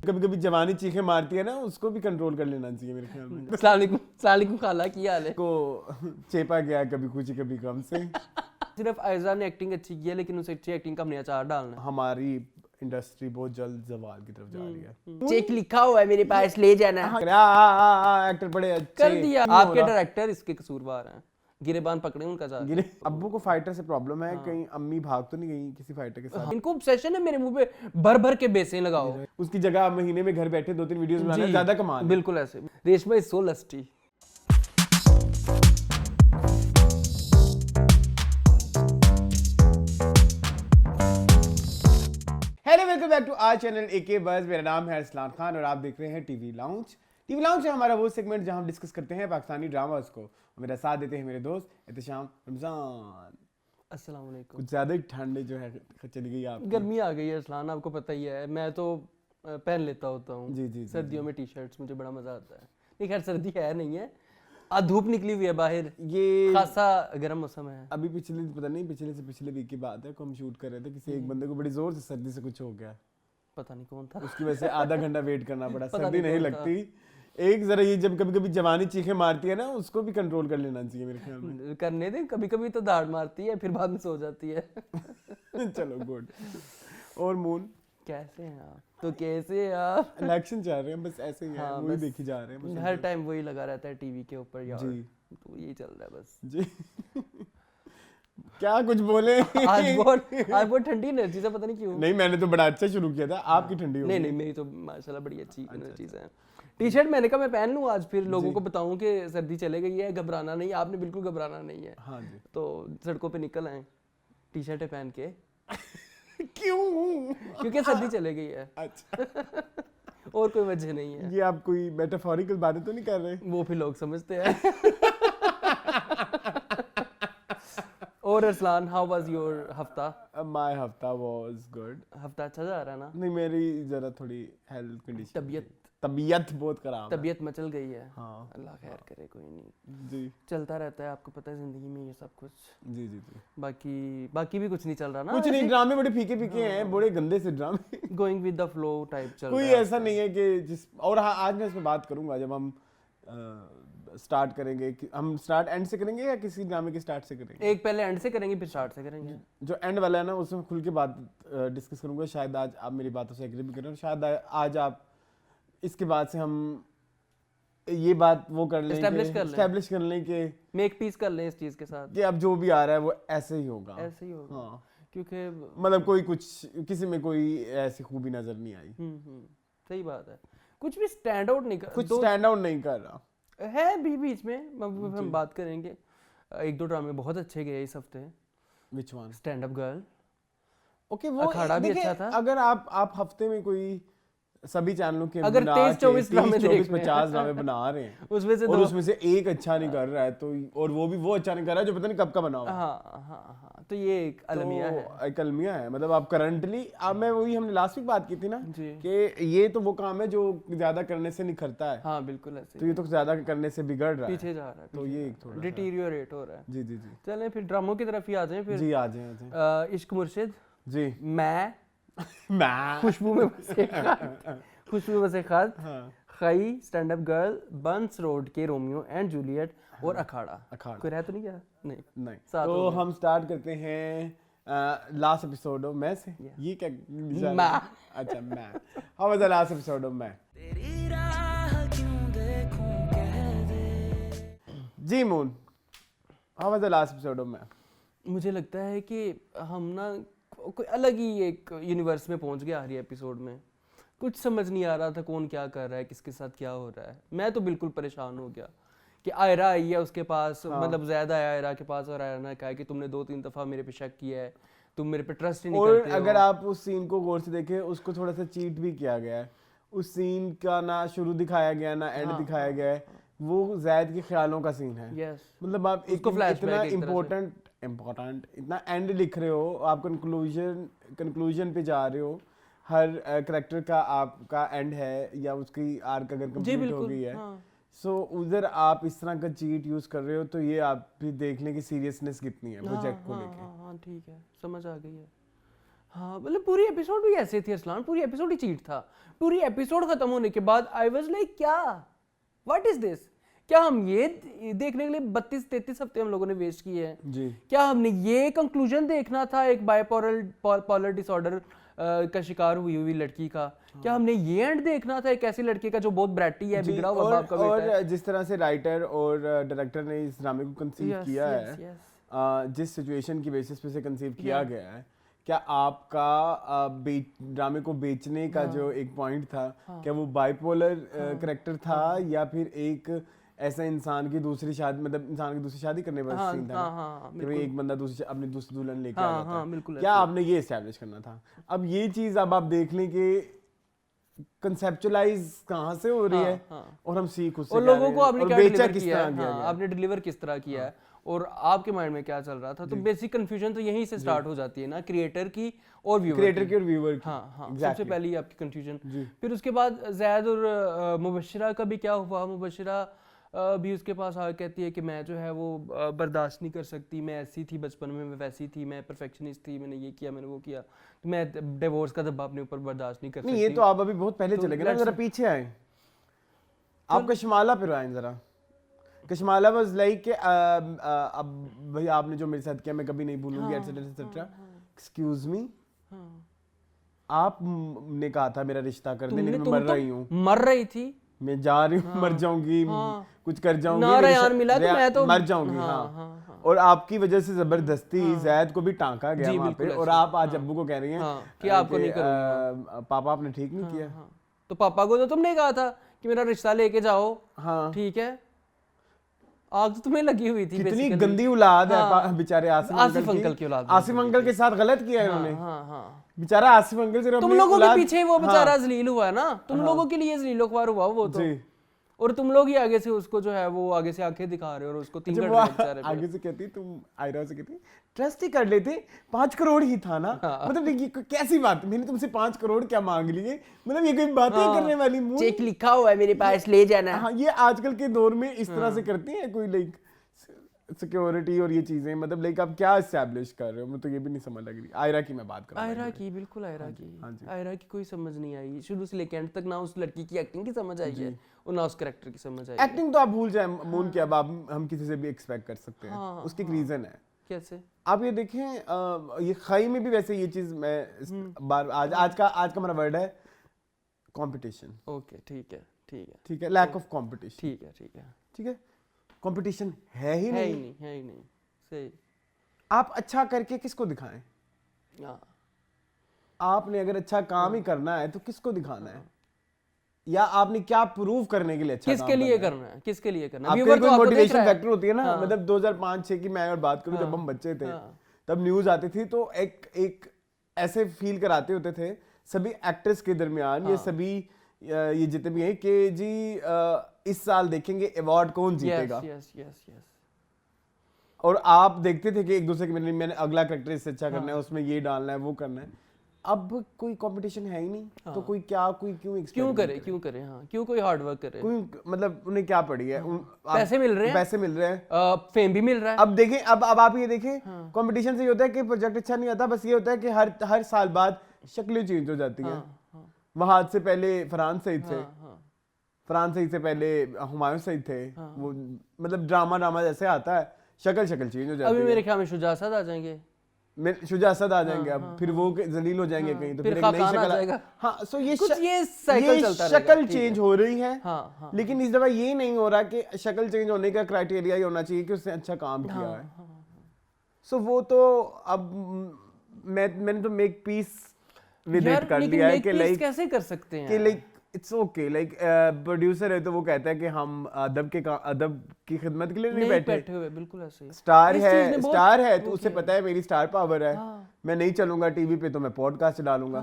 कभी कभी जवानी चीखें मारती है ना, उसको भी कंट्रोल कर लेना चाहिए मेरे ख्याल में। सलाम खाला, की हाल है? को चेपा गया कभी कुछ कभी कम से। सिर्फ आयजा ने एक्टिंग अच्छी की है, लेकिन उस अच्छी एक्टिंग का हमने अचार डालना है। हमारी इंडस्ट्री बहुत जल्द जवाल की तरफ जा रही है। चेक लिखा हुआ है मेरे पास, ले जाना है। एक्टर बड़े अच्छे कर दिया। आपके डायरेक्टर इसके कसूरवार हैं, गिरेबान पकड़े उनका जा। गिरे अब्बू को फाइटर से प्रॉब्लम है, कहीं अम्मी भाग तो नहीं गई किसी फाइटर के साथ। इनको ऑब्सेशन है मेरे मुंह पे भर भर के बेसें लगाओ। उसकी जगह आप महीने में घर बैठे 2-3 वीडियोस बनाना ज्यादा कमाल है। बिल्कुल ऐसे। Reshma is so lusty. Hello, welcome back to our channel AK buzz. मेरा नाम है अरसलान खान और आप देख रहे हैं टीवी लाउंज। टीवी लाउंज है हमारा वो सेगमेंट जहां हम डिस्कस करते हैं पाकिस्तानी ड्रामास को। मेरा साथ देते हैं मेरे दोस्त एहतिशाम रमजान। अस्सलाम वालेकुम। कुछ ज्यादा ही ठंड जो है चली गई आप। गर्मी आ गई है अरसलान, आपको पता ही है। मैं तो पहन लेता होता हूँ जी, सर्दियों में टी शर्ट्स, मुझे बड़ा मजा आता है। नहीं खैर सर्दी है नहीं है, आज धूप निकली हुई है बाहर, ये खासा गर्म मौसम है। अभी पिछले से पिछले वीक की बात है, को हम शूट कर रहे थे, किसी एक बंदे को बड़ी जोर से सर्दी से कुछ हो गया, पता नहीं कौन था, उसकी वजह से आधा घंटा वेट करना पड़ा। पता सर्दी नहीं कौन लगती, एक जरा ये जब कभी कभी जवानी चीखें मारती है ना, उसको भी कंट्रोल कर लेना चाहिए मेरे ख्याल में। करने दे, कभी कभी तो दाढ़ मारती है फिर बाद में सो जाती है। चलो गुड। और मून कैसे हैं आप? तो कैसे हैं आप? इलेक्शन चल रहे हैं, बस ऐसे ही है, हाँ, वही बस देखी जा रहे हैं हर टाइम वही लगा रहता है टीवी के ऊपर यार जी। तो यही चल रहा है बस जी। क्या कुछ बोले? आज बहुत ठंडी एनर्जी से, पता नहीं क्यों। नहीं, मैंने तो बड़ा अच्छा शुरू किया था, आपकी ठंडी हो नहीं गई। नहीं, मेरी तो माशाल्लाह बड़ी अच्छी एनर्जीज है। टी शर्ट मैंने कहा मैं पहन लूँ आज, फिर लोगों को बताऊं कि सर्दी चले गई है, घबराना नहीं। आपने बिल्कुल घबराना नहीं है। हाँ जी। तो सड़कों पे निकल आए टी शर्टें पहन के। क्यों? क्योंकि सर्दी चले गई है, अच्छा, और कोई वजह नहीं है। ये आप कोई मेटाफोरिकल बातें तो नहीं कर रहे? वो फिर लोग समझते हैं। और अरसलान, हाउ वाज योर हफ्ता? माय हफ्ता वाज गुड। हफ्ता अच्छा जा रहा है ना? नहीं, मेरी जरा थोड़ी हेल्थ कंडीशन, तबीयत बहुत खराब है। तबीयत मचल गई है। हाँ, अल्लाह खैर करे, कोई नहीं जी, चलता रहता है, आपको पता है जिंदगी में ये सब कुछ। जी। बाकी भी कुछ नहीं चल रहा ना, कुछ नहीं, ड्रामे बड़े फीके हैं, बड़े गंदे से ड्रामे। Going with the flow type चल रहा कोई है। ऐसा नहीं है कि जिस और हाँ, आज मैं इस पे बात करूंगा जब हम स्टार्ट करेंगे कि हम स्टार्ट एंड से करेंगे या किसी ड्रामे के स्टार्ट से करेंगे। एक पहले एंड से करेंगे फिर स्टार्ट से करेंगे। जो एंड वाला है ना, उसमें खुल के बात डिस्कस करूंगा। शायद आज आप मेरी बातों से एग्री भी करें, शायद आज आप इसके बाद से हम ये बात वो कर लें, एस्टैब्लिश कर लें कि मेक पीस कर लें इस चीज के साथ कि अब जो भी आ रहा है वो ऐसे ही होगा। हाँ, क्योंकि मतलब कोई कुछ किसी में कोई ऐसी खूबी नजर नहीं आई। सही बात है, कुछ भी स्टैंड आउट नहीं कर रहा है। बीच में हम बात करेंगे, एक दो ड्रामे बहुत अच्छे गए इस हफ्ते। Which one? Stand up girl. Okay, वो अखाड़ा भी अच्छा था। अगर आप हफ्ते में कोई सभी चैनलों के अगर 23-24 50 ड्रामे बना रहे हैं उसमें से एक अच्छा नहीं कर रहा है, तो और वो अच्छा नहीं कर रहा है जो पता नहीं कब का बना हुआ है। हाँ, तो ये एक अलमिया है। एक अलमिया है, मतलब आप करंटली, अब मैं वही हमने लास्ट वीक बात की थी ना कि ये तो वो काम है जो ज्यादा करने से निखरता है। हाँ बिल्कुल ऐसे, तो ये तो ज्यादा करने से बिगड़ रहा है, पीछे जा रहा है, तो ये थोड़ा डिटीरियोरेट हो रहा है। जी। चलें फिर ड्रामों की तरफ ही आ जाएं फिर। जी, आ जाएं। इश्क मुर्शिद जी, मैं खुशबू में बसे खत, खई, स्टैंड अप गर्ल, बंस रोड के रोमियो एंड जूलियट और अखाड़ा। कोई रह तो नहीं गया? नहीं। तो हम स्टार्ट करते हैं लास्ट एपिसोड ऑफ मैं से। ये क्या अच्छा, मैं how was the last episode of मैं? जी Moon, how was the last episode of मैं? मुझे लगता है कि हम ना कोई अलग ही एक यूनिवर्स में पहुंच गए हर एपिसोड में। कुछ समझ नहीं आ रहा था कौन क्या कर रहा है, किसके साथ क्या हो रहा है। मैं तो बिल्कुल परेशान हो गया कि आयरा आई है उसके पास, मतलब ज्यादा है आयरा के पास, और आयरा ने कहा कि तुमने 2-3 दफा मेरे पे शक किया है, तुम मेरे पे ट्रस्ट ही नहीं करते हो। अगर आप उस सीन को गौर से देखें, उसको थोड़ा सा चीट भी किया गया है। उस सीन का ना शुरू दिखाया गया ना एंड दिखाया गया है। वो ज़ैद के ख्यालों का सीन है। मतलब आप इतना इम्पोर्टेंट इतना एंड लिख रहे हो, आप कंक्लूजन पे जा रहे हो, हर कैरेक्टर का आपका एंड है या उसकी आर्क अगर कंप्लीट हो गई है। सो उधर आप इस तरह का चीट यूज कर रहे हो, तो ये आप भी देख लें कि सीरियसनेस कितनी है प्रोजेक्ट को लेके। हाँ ठीक है, समझ आ गई है। हाँ मतलब पूरी एपिसोड भी ऐसे थी अरसलान, पूरी एपिसोड ही चीट था। पूरी एपिसोड खत्म होने के बाद आई वाज लाइक क्या, व्हाट इज दिस? क्या हम ये देखने के लिए 32-33 हफ्ते हम लोगों ने वेस्ट किए हैं जी? क्या हमने ये कंक्लूजन देखना था एक बाइपोलर डिसऑर्डर का शिकार हुई लड़की का? क्या हमने ये एंड देखना था एक ऐसी लड़के का जो बहुत ब्रैटी है, बिगड़ा हुआ बाप का बेटा है? और जिस तरह से राइटर और डायरेक्टर ने इस ड्रामे को कंसीव किया है, जिस सिचुएशन की बेसिस पे से कंसीव किया गया है, क्या आपका ड्रामे को बेचने का जो एक पॉइंट था, क्या वो बाइपोलर कैरेक्टर था या फिर एक ऐसा इंसान की दूसरी शादी, मतलब इंसान की दूसरी शादी करने वाला सीन था कि भाई एक बंदा अपनी दूसरी दुल्हन लेके आ जाता है? क्या आपने ये एस्टैब्लिश करना था? अब ये चीज अब आप देख लें कि कंसेप्चुअलाइज कहाँ से हो रही है और हम सीख उससे और लोगों को आपने क्या डिलीवर किया है, हाँ, आपने डिलीवर किस तरह किया है और आपके माइंड में क्या चल रहा था? तो बेसिक कंफ्यूजन तो यहीं से स्टार्ट हो जाती है ना, क्रिएटर की और व्यूअर की। हाँ, सबसे पहले आपकी कंफ्यूजन। फिर उसके बाद जैद और मुबशिरा का भी क्या हुआ? मुबशिरा भी उसके पास आके कहती है कि मैं जो है वो बर्दाश्त नहीं कर सकती, मैं ऐसी थी बचपन में, मैं वैसी थी, मैं परफेक्शनिस्ट थी, मैंने ये किया, मैंने वो किया, तो मैं डिवोर्स का दबाव अपने ऊपर बर्दाश्त नहीं कर सकती। ये तो आप अभी बहुत पहले चले गए ना, जरा पीछे आए, आप कशमाला पे आए जरा। कशमाला वाज लाइक अब भाई आपने जो मेरे साथ किया मैं कभी नहीं भूलूंगी, एटसेट्रा एटसेट्रा। एक्सक्यूज मी, आपने कहा था मेरा रिश्ता कर दे, लेकिन मैं मर रही हूँ। मर रही थी, मैं जा रही हूँ, मर जाऊंगी, कुछ कर जाऊंगी, ना रयान मिला तो मैं तो मर जाऊंगी। हाँ। और आपकी वजह से जबरदस्ती जैद को भी टांका गया वहाँ पे, और आप आज अब्बू को कह रही हैं कि आपको नहीं करूंगा, पापा आपने ठीक नहीं किया। तो पापा को तो तुमने कहा था कि मेरा रिश्ता लेके जाओ, ठीक है, आग तो तुम्हें लगी हुई थी। कितनी गंदी औलाद है बेचारे आसिफ अंकल की औलाद। आसिफ अंकल के साथ गलत किया है इन्होंने, बेचारा आसिफ अंकल से तुम लोगों के पीछे वो बेचारा जलील हुआ है ना, तुम लोगों के लिए जलीलो ख्वार हुआ वो तो, और तुम लोग ही आगे से उसको जो है वो आगे से आंखें दिखा रहे हो और उसको आगे से कहती, तुम आयरा से कहती ट्रस्ट ही कर लेते, 5 करोड़ ही था ना। मतलब ये कैसी बात, मैंने तुमसे 5 करोड़ क्या मांग लिए, मतलब ये कोई बातें करने वाली, मुंह चेक लिखा हुआ है मेरे पास, ले जाना। हाँ, ये आजकल के दौर में इस तरह से करती है कोई, लाइक सिक्योरिटी और ये चीजें, मतलब लाइक आप क्या एस्टैब्लिश कर रहे हो, मुझे तो ये भी नहीं समझ लग रही। आयरा की मैं बात कर रहा हूं, आयरा की, बिल्कुल आयरा की। आयरा की कोई समझ नहीं आई शुरू से लेकर एंड तक, ना उस लड़की की एक्टिंग की समझ आई है और ना उस कैरेक्टर की समझ आई। एक्टिंग तो आप भूल जाए मून की, अब आप हम किसी से भी एक्सपेक्ट कर सकते हैं, उसकी एक रीजन है। कैसे? आप ये देखें, ये खई में भी वैसे ये चीज मैं बार आज का हमारा वर्ड है कंपटीशन। ओके, ठीक है, ठीक है, ठीक है, लैक ऑफ कंपटीशन। ठीक है, ठीक है, ठीक है, कंपटीशन है ही नहीं, है ही नहीं। सही। आप अच्छा करके किसको दिखाएं? आपने अगर अच्छा काम ही करना है तो किसको दिखाना है, या आपने क्या प्रूव करने के लिए अच्छा किसके लिए करना है, किसके लिए करना है? आपके कोई मोटिवेशन फैक्टर होती है ना। मतलब 2005-6 की मैं अगर बात करूं, जब हम बच्चे थे तब न्यूज आती थी तो एक ऐसे फील कराते होते थे सभी एक्टर्स के दरमियान, ये सभी ये जितने भी हैं कि जी इस साल देखेंगे अवार्ड कौन जीतेगा। और आप देखते थे कि एक दूसरे के मैंने अगला कैरेक्टर इससे अच्छा करना है, उसमें ये डालना है, वो करना है। अब कोई कंपटीशन है ही नहीं, तो कोई क्यों करे हाँ, क्यों कोई हार्ड वर्क करे, कोई मतलब उन्हें क्या पड़ी है, पैसे मिल रहे हैं, फेम भी मिल रहा है। अब देखें, अब आप ये देखें, कंपटीशन से ये होता है कि प्रोजेक्ट अच्छा नहीं आता, बस ये होता है कि हर साल बाद शक्लें चेंज हो जाती हैं। वहां से पहले फरहान सईद थे, फरहान सईद से पहले हुमायूं सईद थे, वो मतलब ड्रामा जैसे आता है, शक्ल चेंज हो जाती है। अभी मेरे ख्याल में शुजा असद आ जाएंगे, शुजा असद आ जाएंगे, अब फिर वो जलील हो जाएंगे कहीं, तो फिर एक नई शक्ल आएगा। हाँ, सो ये साइकिल चलता रहेगा, शक्ल चेंज हो रही है। लेकिन इस दफा ये नहीं हो रहा कि शक्ल चेंज होने का क्राइटेरिया ये होना चाहिए कि उसने अच्छा काम किया है। सो वो तो अब मैंने तो मेक पीस विद इट कर दिया है कि लाइक कैसे कर सकते हैं कि like it's okay, like producer है तो वो कहता है कि हम अदब की खिदमत के लिए नहीं बैठे हुए, बिल्कुल ऐसे। स्टार है तो उसे पता है मेरी स्टार पावर है, मैं नहीं चलूंगा टीवी पे तो मैं पॉडकास्ट चला लूंगा,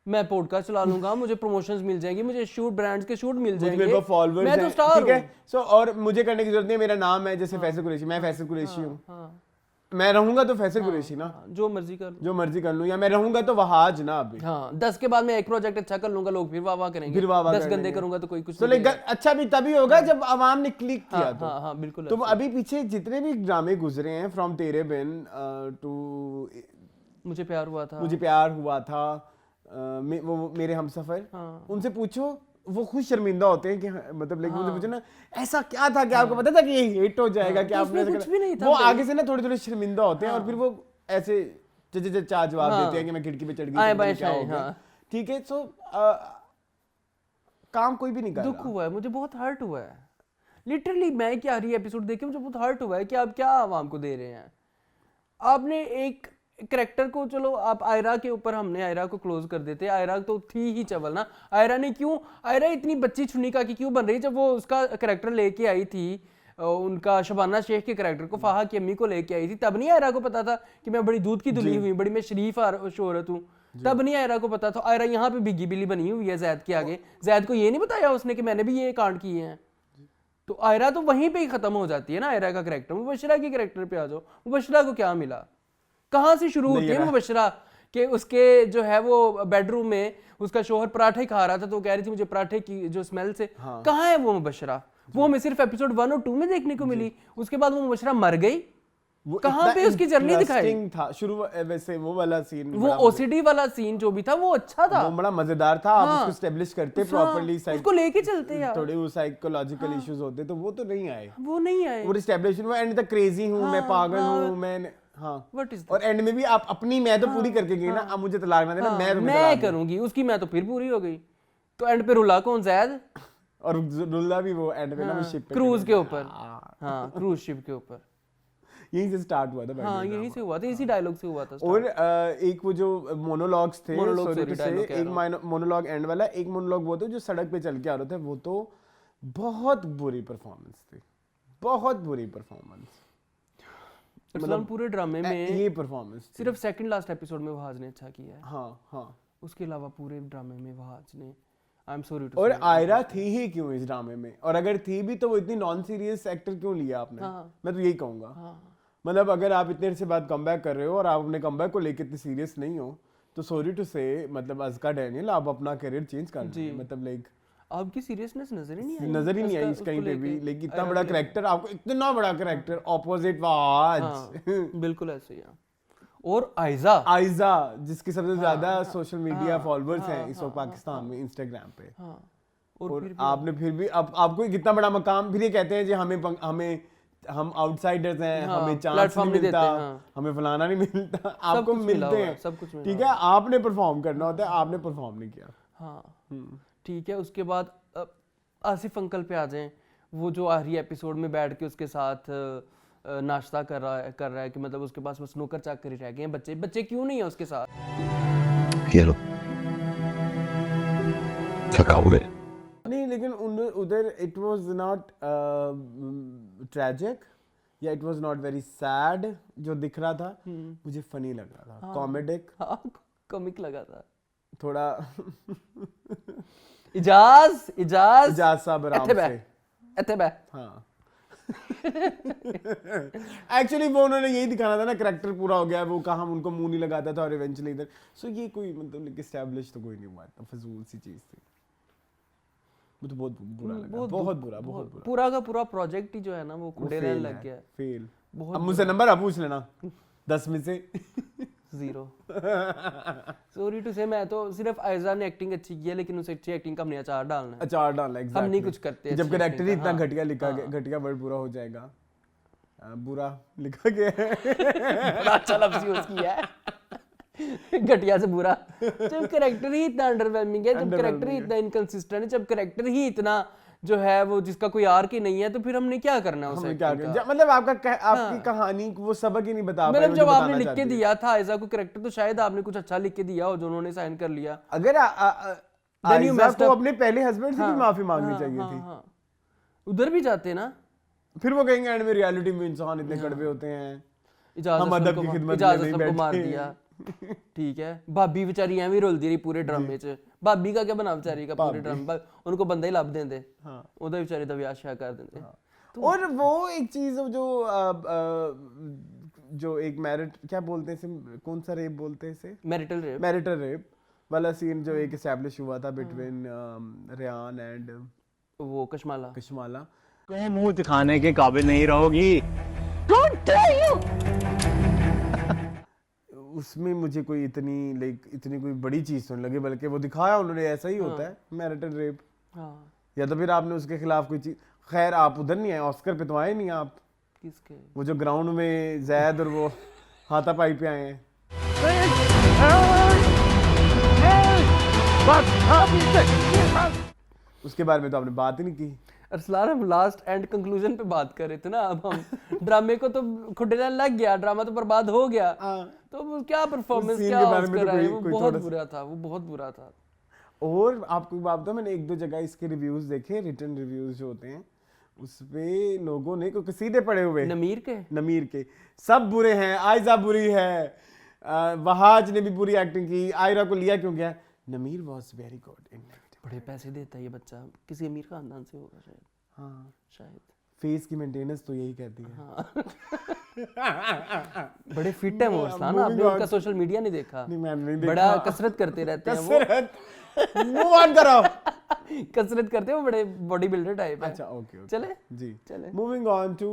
मैं पॉडकास्ट चला लूंगा, मुझे प्रमोशंस मिल जाएंगी, मुझे शूट ब्रांड्स के शूट मिल जाएंगे, मेरे पास फॉलोअर्स हैं, मैं तो स्टार हूं। ठीक है, सो और मुझे करने की जरूरत नहीं है, मेरा नाम है जैसे फैसल कुरैशी, मैं फैसल कुरैशी हूं, मैं रहूंगा तो फैसल कुरैशी ना, जो मर्जी कर लूं, या मैं रहूंगा तो वहाज ना। अभी 10 के बाद मैं एक प्रोजेक्ट अच्छा कर लूंगा, लोग फिर वाह करेंगे, फिर 10 गंदे करूंगा तो कोई कुछ तो लाइक अच्छा भी तभी होगा जब आवाम ने क्लिक किया। तो बिल्कुल। तो अभी पीछे जितने भी ड्रामे गुजरे हैं फ्रॉम तेरे बिन टू मुझे प्यार हुआ था, वो मेरे हमसफर, उनसे पूछो वो खुद शर्मिंदा होते हैं कि मतलब लेकिन मुझे पूछो ना ऐसा क्या था कि आपको पता था कि ये हिट हो जाएगा, कि आपने कुछ भी नहीं था, वो आगे से ना थोड़े थोड़े शर्मिंदा होते हैं और फिर वो ऐसे चा जवाब देते हैं कि मैं खिड़की पे चढ़ गई, क्या हो गया, ठीक है। सो काम कोई भी नहीं कर रहा। दुख हुआ है, मुझे बहुत हर्ट हुआ है लिटरली। मैं क्या रही एपिसोड देख के मुझे बहुत हर्ट हुआ है कि आप क्या आवाम को दे रहे हैं। आपने एक कैरेक्टर को, चलो आप आयरा के ऊपर, हमने आयरा को क्लोज कर देते, आयरा तो थी ही चवल ना, आयरा ने क्यों, आयरा इतनी बच्ची छुनिका की क्यों बन रही? जब वो उसका कैरेक्टर लेके आई थी, उनका शबाना शेख के कैरेक्टर को, फाहा की अम्मी को लेके आई थी, तब नहीं आयरा को पता था कि मैं बड़ी दूध की दुली हुई, बड़ी मैं शरीफ शोहरत हूँ, तब नहीं आयरा को पता था। आयरा यहाँ पे बिगी बिली बनी हुई है जैद के आगे, जैद को ये नहीं बताया उसने कि मैंने भी ये कांड किए हैं। तो आयरा तो वहीं पे ही खत्म हो जाती है ना आयरा का कैरेक्टर। मुबशरा के कैरेक्टर पे आ जाओ, मुबशरा को क्या मिला, कहाँ से शुरू होती है मुबशरा कि उसके जो है वो बेडरूम में उसका शोहर पराठे खा रहा था तो कह रही थी मुझे पराठे की जो स्मेल से, कहाँ है वो मुबशरा? वो हमें सिर्फ एपिसोड 1 और 2 में देखने को मिली, उसके बाद वो मुबशरा मर गई। कहाँ पे उसकी जर्नी दिखाई था शुरू, वैसे वो वाला सीन, वो ओसीडी वाला सीन जो भी था वो अच्छा था, वो बड़ा मजेदार था। आप उसको एस्टैब्लिश करते प्रॉपर्ली, उसको लेके चलते यार, थोड़े वो साइकोलॉजिकल इश्यूज होते तो वो तो नहीं आए, वो एस्टैब्लिश हुआ। एंड तक क्रेजी हूं मैं, पागल हूं मैं, और एंड में भी आप अपनी मैं तो पूरी करके गई ना, अब मुझे तलाक ना देना, मैं करूंगी उसकी, मैं तो फिर पूरी हो गई। तो एंड पे रुला कौन? जैद, और रुला भी वो एंड पे ना वो शिप पे, क्रूज के ऊपर, क्रूज शिप के ऊपर, यहीं से स्टार्ट हुआ था। यहीं से हुआ था, इसी डायलॉग से हुआ था। और एक वो जो मोनोलॉग्स थे, एक मोनोलॉग एंड वाला, एक मोनोलॉग वो था जो सड़क पे चल के आ रहे थे, वो तो बहुत बुरी परफॉर्मेंस थी, बहुत बुरी परफॉर्मेंस। मतलब पूरे ड्रामे में ये परफॉर्मेंस सिर्फ सेकंड लास्ट एपिसोड में वहाज ने अच्छा किया है। हाँ, उसके अलावा पूरे ड्रामे में वहाज ने, आई एम सॉरी टू, और आयरा थी ही क्यों इस ड्रामे में? और अगर थी भी तो वो इतनी नॉन सीरियस एक्टर क्यों लिया आपने? मैं तो यही कहूंगा, मतलब अगर आप इतने से बाद कमबैक कर रहे हो और आप अपने कमबैक को लेकर इतने सीरियस नहीं हो तो सॉरी टू से, मतलब अज़का डैनियल आप अपना करियर चेंज कर लीजिए। मतलब लाइक आपकी सीरियसनेस नजर ही नहीं आई इस कहीं पे भी। लेकिन इतना बड़ा कैरेक्टर, आपको इतना बड़ा कैरेक्टर ऑपोजिट वाज, बिल्कुल ऐसे ही। और आइजा जिसके सबसे ज्यादा सोशल मीडिया फॉलोअर्स हैं इस वक्त पाकिस्तान में, इंस्टाग्राम पे, और आपने फिर भी आपको कितना बड़ा मकाम, फिर ये कहते हैं जी हम आउटसाइडर्स हैं, हमें चांस नहीं मिलता, हमें फलाना नहीं मिलता, आपको मिलते हैं सब कुछ, ठीक है। आपने परफॉर्म करना होता है, आपने परफॉर्म नहीं किया। ठीक है। उसके बाद आसिफ अंकल पे आ जाएं, वो जो आखिरी एपिसोड में बैठ के उसके साथ नाश्ता कर रहा है कि मतलब उसके पास बस नौकर चाकर ही रह गए हैं, बच्चे क्यों नहीं है उसके साथ? ये लो थकाऊ है नहीं, लेकिन उधर इट वाज नॉट ट्रेजिक या it was not very sad जो दिख रहा था, मुझे फनी लग रहा था, कॉमेडिक, कॉमिक लगा था थोड़ा। इजाज साहब आराम से, हाँ। एक्चुअली वो उन्होंने यही दिखाना था ना, कैरेक्टर पूरा हो गया, वो कहाँ उनको मुंह नहीं लगाता था और इवेंचुअली इधर, सो ये कोई मतलब एस्टैब्लिश तो कोई नहीं हुआ, इतना फजूल सी चीज थी। मुझे बहुत बुरा लगा, बहुत बुरा। पूरा का पूरा प्रोजेक्ट ही जो है ना वो खुले रहने लग गया, फेल। अब मुझसे नंबर आप पूछ लेना 10 में से 0। सॉरी टू से, मैं तो सिर्फ आयजा ने एक्टिंग अच्छी की है, लेकिन उस अच्छी एक्टिंग का हमने अचार डालना है, exactly. हम नहीं कुछ करते जब कैरेक्टर ही इतना घटिया लिखा गया, घटिया वर्ड पूरा हो जाएगा, बुरा लिखा गया है। बड़ा अच्छा लफ्ज़ यूज़ किया है, घटिया से बुरा। जब कैरेक्टर ही इतना अंडरवेलमिंग है, जब कैरेक्टर ही इतना इनकंसिस्टेंट है, जब कैरेक्टर ही इतना जो है वो जिसका कोई आर्क ही नहीं है, तो फिर हमने क्या करना है उसे? मतलब आपकी कहानी वो सबक ही नहीं बता पाए। मतलब जब आपने लिख के दिया था आयजा को कैरेक्टर, तो शायद आपने कुछ अच्छा लिख के दिया हो जो उन्होंने साइन कर लिया। अगर आयजा को अपने पहले हस्बैंड से भी माफी मांगनी चाहिए थी, उधर भी जाते ना, फिर वो कहेंगे एंड में रियलिटी में इंसान इतने कड़वे होते हैं, हम अदब की खिदमत में नहीं बैठे, मार दिया। ठीक है, भाभी बेचारी एवं रुलदी रही पूरे ड्रामे च, भाभी का क्या बना बेचारी का पूरे ड्रामे, उनको बंदा ही लब देंदे, ओदा बेचारी दा ब्याह शा कर देंदे। और वो एक चीज जो एक मैरिट क्या बोलते हैं, कौन सा रेप बोलते हैं इसे, मैरिटल रेप वाला सीन जो एक एस्टैब्लिश हुआ था बिटवीन रेयान एंड वो कशमाला, तुम मुंह दिखाने के काबिल नहीं रहोगी। उसमें मुझे कोई इतनी कोई बड़ी चीज तो नहीं लगी, बल्कि वो दिखाया उन्होंने ऐसा ही होता है मैरिटल रेप। या तो फिर आपने उसके खिलाफ कोई चीज, खैर आप उधर नहीं आए, ऑस्कर पे तो आए नहीं आप। किसके? वो जो ग्राउंड में जैद और वो हाथापाई पे आए हैं। उसके बारे में तो आपने बात ही नहीं की। अरसलान, हम लास्ट एंड कंक्लूजन पे बात कर रहे थे ना, अब हम ड्रामे को तो खुटेला लग गया, ड्रामा तो बर्बाद हो गया, तो वो क्या परफॉर्मेंस, क्या ऑस्कर आए, वो बहुत बुरा था, वो बहुत बुरा था। और आपको बात बताऊं, मैंने एक दो जगह इसके रिव्यूज देखे, रिटन रिव्यूज जो होते हैं, उसपे लोगों ने क्योंकि सीधे पड़े हुए नमीर के सब बुरे हैं, आयजा बुरी है, वहाज ने भी बुरी एक्टिंग की, आयरा को लिया क्यों गया, नमीर वाज वेरी गुड इन। बड़े पैसे देता है ये बच्चा, किसी अमीर खानदान से होगा शायद। हाँ शायद फेस की मेंटेनेंस तो यही कहती है। हाँ। बड़े फिट है वो अरसलान, आपने उनका सोशल मीडिया नहीं देखा? नहीं, मैंने नहीं देखा। बड़ा कसरत करते रहते हैं वो। मूव ऑन करो। कसरत करते हैं वो, बड़े बॉडी बिल्डर टाइप है। अच्छा ओके चले जी, चले। Moving on to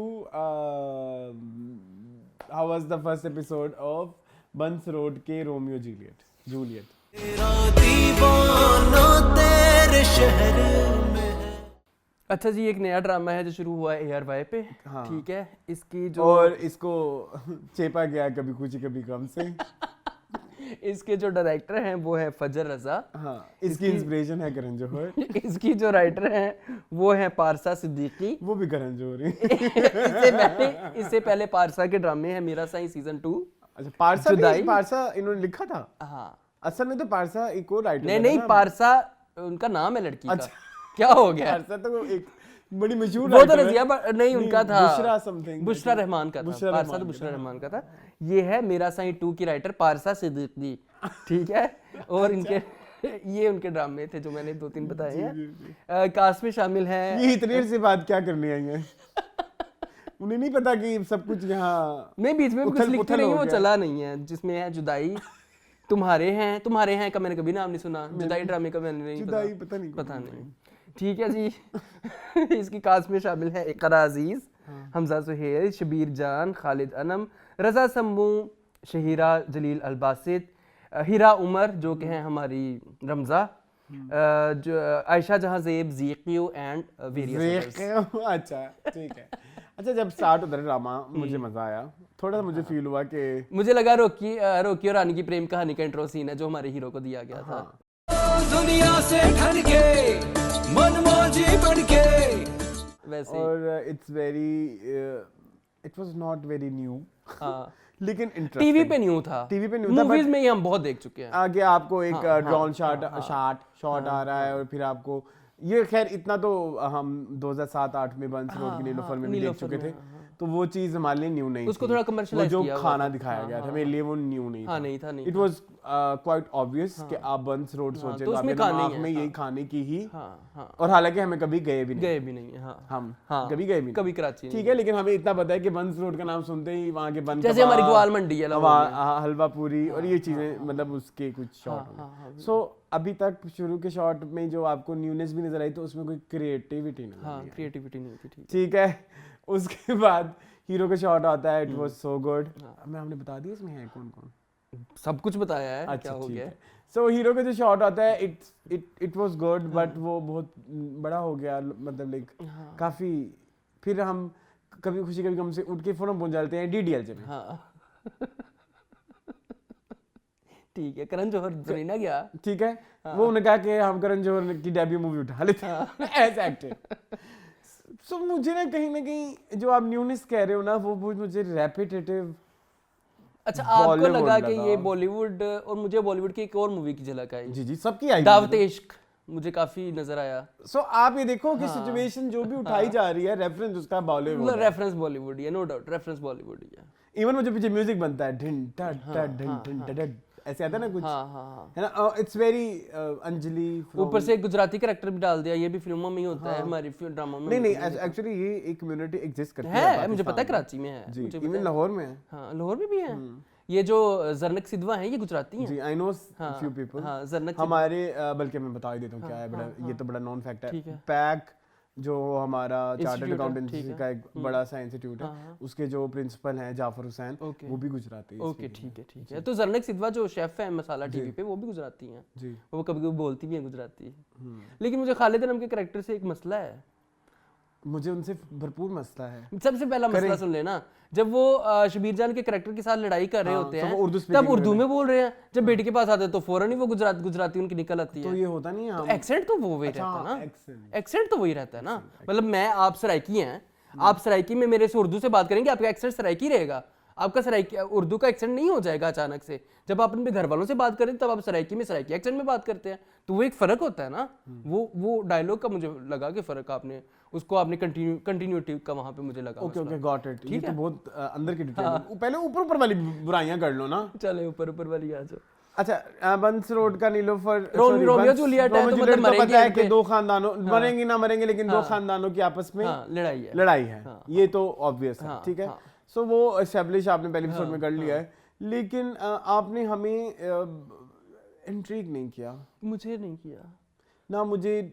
how was the first episode of burns road के रोमियो जूलियट। अच्छा जी, एक नया ड्रामा है जो शुरू हुआ है ARY पे। हाँ। ठीक है, इसकी जो और इसको चेपा गया कभी कुछ कभी कम से। इसके जो डायरेक्टर हैं वो है फजर रजा। हाँ, इसकी इंस्पिरेशन है करण जौहर। इसकी जो राइटर हैं वो है पारसा सिद्दीकी। वो भी करण जौहर ही। इससे पहले पारसा के ड्रामे हैं मेरा साईं सीजन 2। अच्छा, पारसा इन्होंने लिखा था। हाँ, असल में तो पारसा एक और राइटर नहीं, पारसा उनका नाम है लड़की का। क्या हो गया? पारसा तो एक बड़ी मशहूर वो तो रजिया नहीं उनका था, बुशरा रहमान का था। पारसा तो बुशरा रहमान का था। ये है मेरा साईं 2 की राइटर पारसा सिद्दीकी। ठीक है, और इनके ये उनके ड्रामे थे जो मैंने 2-3 बताए हैं। कास्ट में शामिल है। ये इतनी से बात क्या करने आई है? उन्हें नहीं पता कि सब कुछ यहाँ नहीं, बीच में कुछ लिखते नहीं, वो चला नहीं है, जिसमें है जुदाई, तुम्हारे हैं का मैंने कभी नाम नहीं सुना, जुदाई ड्रामे का मैंने नहीं पता नहीं। ठीक है जी। इसकी कास्ट में शामिल है इकरा अजीज, हमजा सुहेल, शबीर जान, खालिद अनम, रजा सम्मू, शहीरा जलील अलबासित, हीरा उमर जो कि हैं हमारी रमजा, जो आयशा जहां ज़ेब, ज़ीक़ियो एंड वेरियस। अच्छा ठीक है। अच्छा, जब स्टार्ट होता है ड्रामा मुझे मजा आया, थोड़ा सा मुझे फील हुआ कि मुझे लगा रोकी और रानी की प्रेम कहानी का इंट्रो सीन है जो हमारे हीरो को दिया गया था। दुनिया से ढल के मनमौजी बन के वैसे। और it was not very new. हाँ, लेकिन टीवी पे न्यू था। मूवीज में ही हम बहुत देख चुके हैं। आगे आपको एक ड्रोन शॉट आ रहा है, और फिर आपको ये, खैर इतना तो हम 2007-8 में बंस रोड की नीलोफर में भी देख चुके थे, तो वो चीज हमारे लिए न्यू नहीं उसको थी। थोड़ा कमर्शियलाइज किया, जो खाना दिखाया गया था, मेरे लिए वो न्यू नहीं था। इट वाज क्वाइट ऑब्वियस कि आप बंस रोड सोचे तो आपके दिमाग में यही खाने की ही। और हालांकि हमें कभी गए भी नहीं। हम कभी गए भी नहीं, कभी कराची। ठीक है, लेकिन हमें इतना पता है कि बंस रोड का नाम सुनते ही वहाँ के बन, जैसे हमारी ग्वाल मंडी है, हलवा पूरी और ये चीजें, मतलब उसके कुछ शॉट। सो अभी तक शुरू के शॉट में जो आपको न्यूनेस भी नजर आई, तो उसमें कोई क्रिएटिविटी नहीं थी। ठीक है, उसके बाद हीरो का शॉट आता है, इट वाज सो गुड। मैं हमने बता दिया इसमें है कौन कौन, सब कुछ बताया है। अच्छा, क्या हो गया? सो हीरो का जो शॉट आता है, इट वाज गुड, बट वो बहुत बड़ा हो गया, मतलब लाइक काफी। फिर हम कभी खुशी कभी गम से उठ के फौरन पहुंच जाते हैं DDLJ में। ठीक है, करण जौहर जरीना गया। ठीक है, वो उन्होंने कहा कि हम करण जौहर की डेब्यू मूवी उठा लेते हैं एज एक्टर। सो मुझे ना कहीं जो आप न्यूनेस कह रहे हो ना, वो मुझे रेपिटेटिव। अच्छा, आपको लगा कि ये बॉलीवुड, और मुझे बॉलीवुड की एक और मूवी की झलक आई। जी सबकी आई, दावत इश्क मुझे काफी नजर आया। सो आप ये देखो कि सिचुएशन जो भी उठाई जा रही है, रेफरेंस उसका बॉलीवुड, रेफरेंस बॉलीवुड है, नो डाउट, रेफरेंस बॉलीवुड है। इवन वो जो पीछे म्यूजिक बनता है, ढिन ढिन ऐसे आता है ना कुछ, है ना, इट्स वेरी अंजलि। ऊपर से एक गुजराती कैरेक्टर भी डाल दिया, ये भी फिल्मों में ही होता है, हमारी ड्रामा में नहीं, एक्चुअली ये एक कम्युनिटी एग्जिस्ट करती है, मुझे पता है कराची में है, मुझे इवन लाहौर में है। हाँ, लाहौर में भी है। ये जो जरनक सिद्धवा हैं, ये गुजराती हैं। जी, आई नो फ्यू पीपल। हाँ, जरनक हमारे, बल्कि मैं बता ही देता हूँ क्या है, बड़ा ये तो बड़ा नॉन फैक्ट है। पैक जो हमारा चार्टर्ड Institute है, अकाउंटेंसी ठीक है। का एक बड़ा सा इंस्टीट्यूट है, हाँ। उसके जो प्रिंसिपल हैं जाफर हुसैन, ओके। वो भी गुजराती है। ओके ठीक है। तो जरनक सिद्वा जो शेफ है मसाला टीवी पे, वो भी गुजराती हैं। जी। वो कभी कभी बोलती भी हैं गुजराती। लेकिन मुझे खालिद अनम के कैरेक्टर से एक मसला है। मुझे उनसे भरपूर मसला है। सबसे पहला मसला सुन लेना, जब वो शबीर जान के कैरेक्टर के साथ लड़ाई कर रहे होते तो हैं वो उर्दू तब speaking उर्दू में बोल रहे हैं, जब बेटी के पास आते हैं तो फौरन ही वो गुजराती उनकी निकल आती तो है। ये होता नहीं है तो एक्सेंट तो वो वही रहता है ना, accent। एक्सेंट तो वही रहता है ना। मतलब मैं आप सराइकी हैं, आप सराइकी में मेरे से उर्दू से बात करेंगे, आपका एक्सेंट सराइकी रहेगा, आपका सराइकी उर्दू का एक्सेंट नहीं हो जाएगा अचानक से। जब आप अपने घर वालों से बात करें तब आप सराइकी में सराइकी एक्सेंट में बात करते हैं, तो वो एक फर्क होता है ना। वो डायलॉग का मुझे लगा कि फर्क आपने उसको आपने कंटिन्यूटी का वहां पे मुझे लगा। Okay got it. ये तो बहुत अंदर की डिटेल है। पहले ऊपर वाली बुराइयां कर लो ना। चले ऊपर वाली आ जाओ। अच्छा, बंस रोड का नीलोफर रोमियो जूलियट है, तो मतलब मरेंगे पता है कि इनके। दो खानदानों मरेंगे ना मरेंगे, लेकिन दो खानदानों की आपस में लड़ाई है। ये तो ऑब्वियस है, ठीक है। सो वो एस्टेब्लिश आपने पहले एपिसोड में कर लिया है, लेकिन आपने हमें इंट्रीग नहीं किया। मुझे नहीं किया ना, मुझे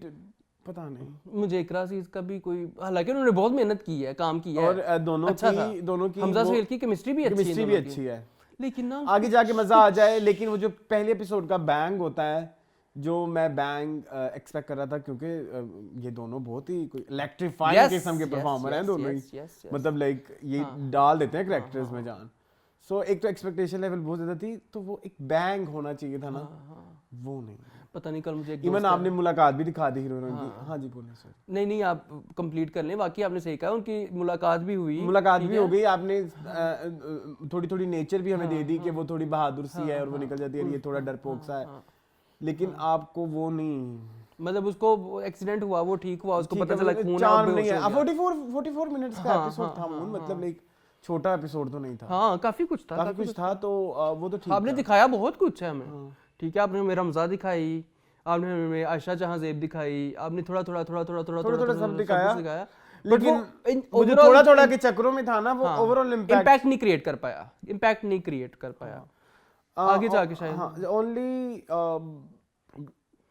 पता नहीं। मुझे इकरा अजीज का भी कोई, हालांकि उन्होंने बहुत मेहनत की है, काम किया है, और दोनों की हमजा सुहेल की केमिस्ट्री भी अच्छी है, लेकिन ना आगे जाके मजा आ जाए। लेकिन वो जो पहले एपिसोड का बैंग होता है, जो मैं बैंग एक्सपेक्ट कर रहा था, क्योंकि ये दोनों बहुत ही इलेक्ट्रीफाइंग किस्म के परफॉर्मर हैं दोनों ही। मतलब लाइक ये डाल देते हैं कैरेक्टर्स में जान। सो एक तो एक्सपेक्टेशन लेवल बहुत ज्यादा थी, तो वो एक बैंग होना चाहिए था ना, वो नहीं। पता नहीं, कल मुझे इवन आपने मुलाकात भी दिखा दी हीरोइन की। हाँ जी बोलिए सर। नहीं आप कंप्लीट कर लें, बाकी आपने सही कहा, उनकी मुलाकात भी हो गई। आपने थोड़ी नेचर भी हमें दे दी कि वो थोड़ी बहादुर सी है और वो निकल जाती है, ये थोड़ा डरपोक सा है, लेकिन आपको वो नहीं, मतलब उसको एक्सीडेंट हुआ, वो ठीक हुआ, उसको पता चला खून नहीं है। 44 मिनट्स का एपिसोड था, मतलब लाइक छोटा एपिसोड तो नहीं था। हाँ, काफी कुछ था, तो वो तो ठीक। आपने दिखाया बहुत कुछ है हमें, ठीक है। आपने हमें रमजा दिखाई, आपने हमें आयशा जहां ज़ेब दिखाई, आपने थोड़ा सब दिखाया, लेकिन मुझे थोड़ा के चक्करों में था ना, वो ओवरऑल इम्पैक्ट नहीं क्रिएट कर पाया आगे जाके शायद। ओनली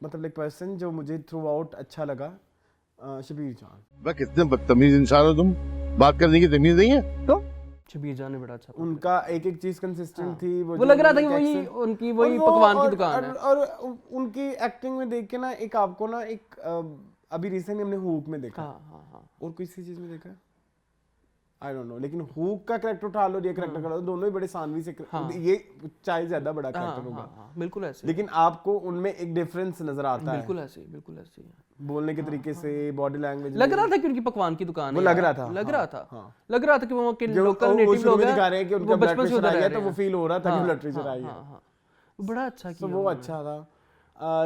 मतलब लाइक पर्सन जो मुझे थ्रू आउट अच्छा लगा, शबीर जान। वह कितने बदतमीज इंसान हो तुम, बात करने की तमीज नहीं है। तो शबीर जान ने बड़ा अच्छा, उनका एक चीज कंसिस्टेंट थी। वो लग रहा था कि वही उनकी वही पकवान की दुकान है। और उनकी एक्टिंग में देख के ना, एक आपको ना एक अभी रिसेंटली हमने हुक में देखा, और किसी चीज में देखा आई डोंट नो, लेकिन हुक का कैरेक्टर उठा लो, ये कैरेक्टर उठा लो, दोनों ही बड़े सानवी से, ये चाहे ज्यादा बड़ा कैरेक्टर होगा, बिल्कुल ऐसे, लेकिन आपको उनमें एक डिफरेंस नजर आता है। बिल्कुल ऐसे बोलने के तरीके से, बॉडी लैंग्वेज, लग रहा था कि उनकी पकवान की दुकान है, वो लग रहा था कि वहाँ के लोकल नेटिव लोग दिखा रहे हैं कि उनका ब्लड प्रेशर आ गया, तो वो फील हो रहा था कि ब्लड प्रेशर आ गया। बड़ा अच्छा किया, वो अच्छा था।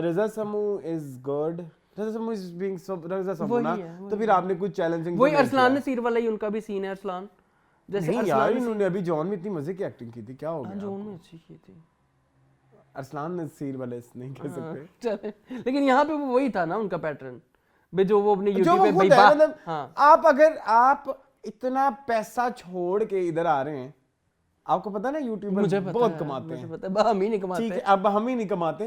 रज़ा समू इज गुड, रज़ा समू इज बीइंग सो रज़ा समू ना, तो फिर आपने कुछ चैलेंजिंग, वही अरसलान नसीर वाला ही उनका भी सीन है। अरसलान जैसे यार, इन्होंने अभी जॉन में इतनी मजे की एक्टिंग की थी, क्या हो गया? जॉन में अच्छी की थी, अरसलान नसीर वाले नहीं कह सकते, चले, लेकिन यहाँ पे वो वही था ना उनका पैटर्न, जो वो अपने YouTube पे मतलब आप अगर आप इतना पैसा छोड़ के इधर आ रहे हैं, आपको पता ना यूट्यूबर बहुत कमाते हैं, मुझे पता है, हम ही नहीं कमाते, ठीक है, अब हम ही नहीं कमाते।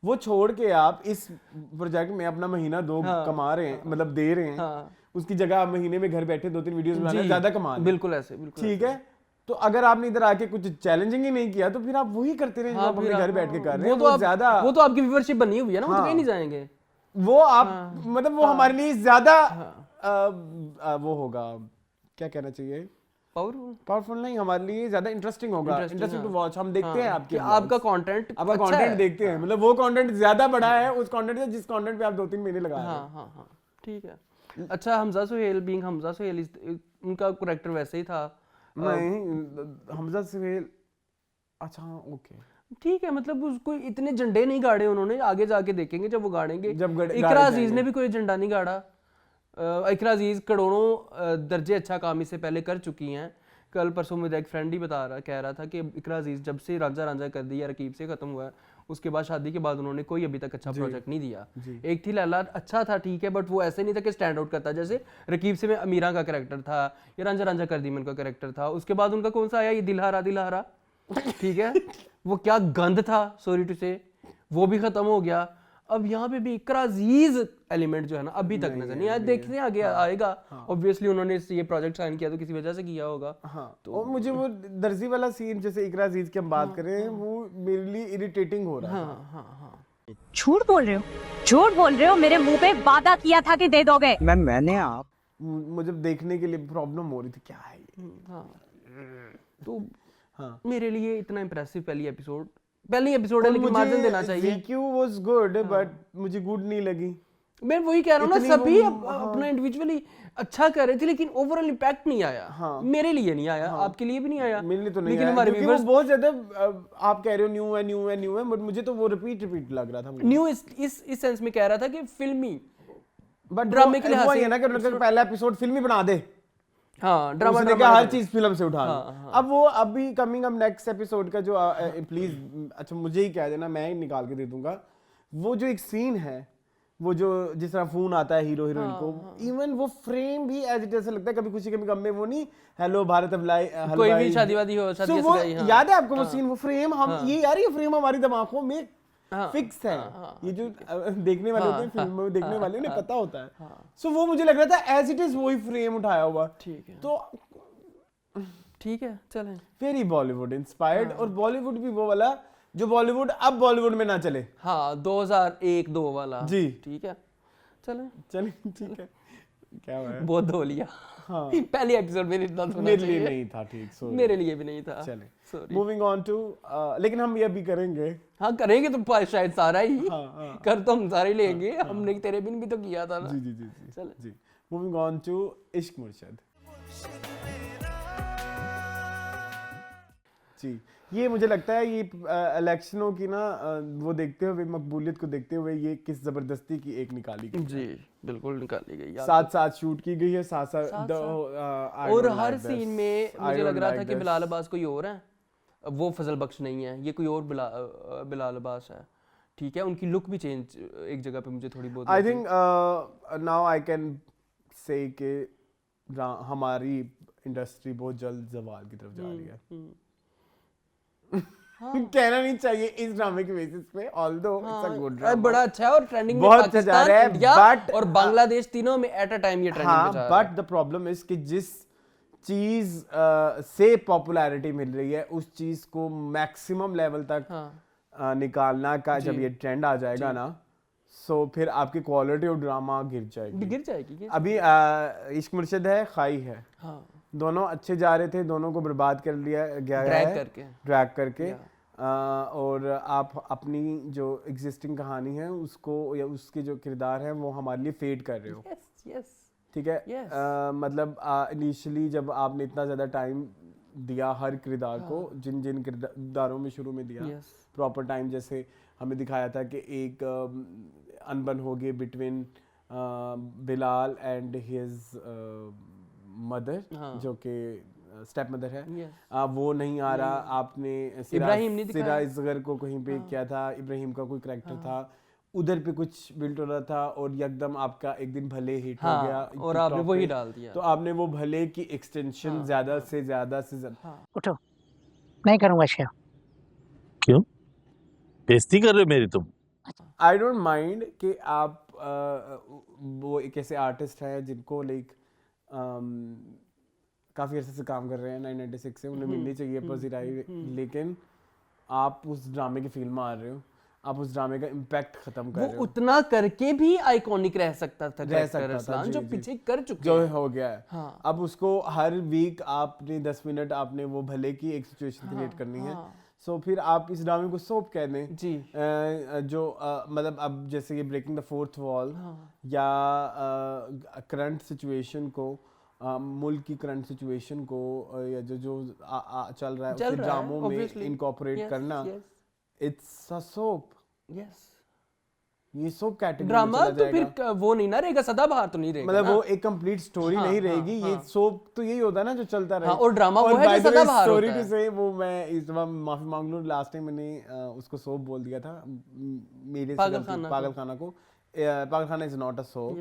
वो छोड़ के आप इस प्रोजेक्ट में अपना महीना 2 कमा रहे हैं, मतलब दे रहे हैं, उसकी जगह आप महीने में घर बैठे 2-3 वीडियोस बनाने ज्यादा कमा रहे हैं। बिल्कुल ऐसे, बिल्कुल ठीक है। तो अगर आपने इधर आके कुछ चैलेंजिंग ही नहीं किया, तो फिर आप वही करते रहे जो आप अपने घर बैठ के कर रहे हैं। वो तो आपकी व्यूअरशिप बनी हुई है ना, वो तो कहीं नहीं जाएंगे, वो आप मतलब वो हमारे लिए ज्यादा वो होगा, क्या कहना चाहिए, पावरफुल नहीं, हमारे लिए ज्यादा इंटरेस्टिंग होगा, इंटरेस्टिंग टू वॉच। हम देखते हैं आपका कंटेंट देखते हैं, मतलब वो कंटेंट ज्यादा बड़ा है उस कंटेंट से जिस कंटेंट पे आप 2-3 महीने लगा रहे हैं। हाँ, ठीक है। अच्छा, हमजा सुहेल बीइंग हमजा सुहेल, उनका कैरेक्टर वैसे ही था। नहीं, हमजा सुहेल, अच्छा ओके, ठीक है, मतलब उसको इतने झंडे नहीं गाड़े उन्होंने, आगे जाके देखेंगे जब वो गाड़ेंगे। इकरा अजीज ने भी कोई झंडा नहीं गाड़ा। इकरा अजीज करोड़ों दर्जे अच्छा काम इससे पहले कर चुकी हैं। कल परसों मुझे एक फ्रेंड ही कह रहा था कि इकरा अजीज जब से रांझा कर दी या रकीब से खत्म हुआ है, उसके बाद शादी के बाद उन्होंने कोई अभी तक अच्छा प्रोजेक्ट नहीं दिया। एक थी लैला, अच्छा था, ठीक है, बट वो ऐसे नहीं था कि स्टैंड आउट करता, जैसे रकीब से में अमीरा का कैरेक्टर था या रांझा कर दी में उनका कैरेक्टर था। उसके बाद उनका कौन सा आया, ये दिलहारा, ठीक है, वो क्या गंद था, सॉरी टू से, वो भी खत्म हो गया। अब यहाँ पे भी इकरा अजीज एलिमेंट जो है ना अभी तक नजर नहीं आया। देखते हैं आगे आएगा। ऑब्वियसली उन्होंने ये प्रोजेक्ट साइन किया तो किसी वजह से किया होगा। तो और मुझे वो दर्जी वाला सीन जैसे इकरा अजीज की हम बात करें वो मेरे लिए इरिटेटिंग हो रहा है। झूठ बोल रहे हो, झूठ बोल रहे हो। मेरे मुंह पे वादा किया था कि दे दोगे। मैंने आप मुझे देखने के लिए प्रॉब्लम हो रही थी क्या है ये। तो मेरे लिए इतना इंप्रेसिव पहली एपिसोड है लेकिन मार्जिन देना चाहिए। VQ was good बट मुझे गुड नहीं लगी। मैं वही कह रहा हूँ ना, सभी अपना इंडिविजुअली अच्छा कर रहे थे लेकिन ओवरऑल इम्पैक्ट नहीं आया। मेरे लिए नहीं आया, आपके लिए भी नहीं आया, मेरे लिए तो नहीं लेकिन आया, हमारे क्योंकि वो बहुत ज्यादा आप कह रहे हो न्यू है बट मुझे तो वो रिपीट लग रहा था। न्यू इस सेंस में कह रहा था कि फिल्मी बट ड्रामे के लिहाज से ये ना कि उन्होंने पहला एपिसोड फिल्मी बना दे। हाँ, ड्रामा का हर चीज फिल्म से उठा अब वो अभी कमिंग अप नेक्स्ट एपिसोड का जो प्लीज अच्छा मुझे ही कह देना, मैं ही निकाल के दे दूंगा। वो जो एक सीन है वो जो जिस तरह फोन आता है हीरो हीरोइन को, इवन वो फ्रेम भी एज इट ऐसा लगता है कभी खुशी कभी गम में वो नहीं हेलो भारत अबलाई कोई भी शादी हो शादी वो याद है आपको वो सीन वो फ्रेम हम ये यार ये फ्रेम हमारी दिमागों में फिक्स है। ये जो देखने वाले होते हैं फिल्म में देखने वाले उन्हें पता होता है। सो वो मुझे लग रहा था एज इट इज वही फ्रेम उठाया हुआ। ठीक है तो ठीक है चलें। वेरी बॉलीवुड इंस्पायर्ड और बॉलीवुड भी वो वाला जो बॉलीवुड अब बॉलीवुड में ना चले। हाँ 2001-2 वाला जी ठीक है चलें ठीक है। क्या हुआ है? बहुत धो लिया। हाँ पहले एपिसोड में इतना धोना मेरे लिए चाहिए। नहीं था ठीक सॉरी मेरे लिए भी नहीं था। चले सॉरी। मूविंग ऑन टू लेकिन हम ये भी करेंगे। हाँ करेंगे तो शायद सारा ही हाँ। कर तो हम सारे लेंगे। हमने तेरे बिन भी तो किया था ना। जी चल जी मूविंग ऑन टू इश्क मुर्शद। जी ये मुझे लगता है ये इलेक्शनों की ना वो देखते हुए मकबूलियत को देखते हुए ये किस जबरदस्ती की एक निकाली गई। जी बिल्कुल निकाली गई। साथ शूट की गई है साथ और हर सीन में मुझे लग रहा था कि बिलाल अब्बास कोई और है, वो फजल बख्श नहीं है, ये कोई और बिलाल अब्बास है। ठीक है उनकी लुक भी चेंज एक जगह पे मुझे थोड़ी बहुत I think now I can say कि हमारी इंडस्ट्री बहुत जल्द जवाल की तरफ जा रही है। कहना नहीं चाहिए इस ड्रामे के बेसिस पे although it's a good drama बड़ा अच्छा है और ट्रेंडिंग में बहुत अच्छा जा रहा है बट और बांग्लादेश तीनों में एट अ टाइम ये ट्रेंडिंग में जा रहा है। बट द प्रॉब्लम इज कि जिस चीज से पॉपुलैरिटी मिल रही है उस चीज को मैक्सिमम लेवल तक निकालना का जब ये ट्रेंड आ जाएगा ना सो फिर आपकी क्वालिटी ऑफ ड्रामा गिर जाएगी। अभी इश्क मुर्शिद है खाई है दोनों अच्छे जा रहे थे, दोनों को बर्बाद कर लिया गया है ड्रैग करके और आप अपनी जो एग्जिस्टिंग कहानी है उसको या उसके जो किरदार है वो हमारे लिए फेड कर रहे हो। ठीक है मतलब इनिशियली जब आपने इतना ज़्यादा टाइम दिया हर किरदार को जिन किरदारों में शुरू में दिया प्रॉपर टाइम, जैसे हमें दिखाया था कि एक अनबन हो गई between Bilal and his mother जो कि स्टेप मदर है वो नहीं आ रहा। आपने सिरा इज़गर को कहीं पे किया था, इब्राहिम का कोई करैक्टर था उधर पे कुछ बिल्ट हो रहा था और एकदम आपका एक दिन भले हिट हो गया और आपने वही डाल दिया। तो आपने वो भले की एक्सटेंशन ज्यादा से ज्यादा उठो नहीं करूंगा शेयर। क्यों बेइज्जती कर रहे हो मेरी तुम? आई डोंट माइंड कि आप वो एक ऐसे आर्टिस्ट हैं जिनको लाइक काफ़ी अर्से से काम कर रहे हैं 1996 से, उन्हें मिलनी चाहिए पॉजिटिव, लेकिन आप उस ड्रामे की फील्ड में आ रहे हो, आप उस ड्रामे का इम्पैक्ट खत्म कर रहे हो। उतना करके भी आइकॉनिक रह सकता था जो पीछे कर चुके जो हो गया है। अब उसको हर वीक आपने 10 मिनट आपने वो भले की एक सिचुएशन क्रिएट करनी है। सो फिर आप इस ड्रामे को सोप कह दें जी जो मतलब अब जैसे ये ब्रेकिंग द फोर्थ वॉल या करंट सिचुएशन को मुल्क की करंट सिचुएशन को या जो चल रहा है उसे ड्रामों में इनकॉर्पोरेट करना, इट्स अ सोप। यस ये सोप कैटेगरी ड्रामा तो फिर वो नहीं ना रहेगा, सदाबहार तो नहीं रहेगा, मतलब वो एक कंप्लीट स्टोरी नहीं रहेगी। ये सोप तो यही होता है ना जो चलता रहे। और ड्रामा वो है जो सदाबहार होता है। स्टोरी से वो मैं इस दफा माफी मांग लूं, लास्ट टाइम मैंने उसको सोप बोल दिया था मेरे पागलखाना को। पागलखाना इज नॉट अ सोप,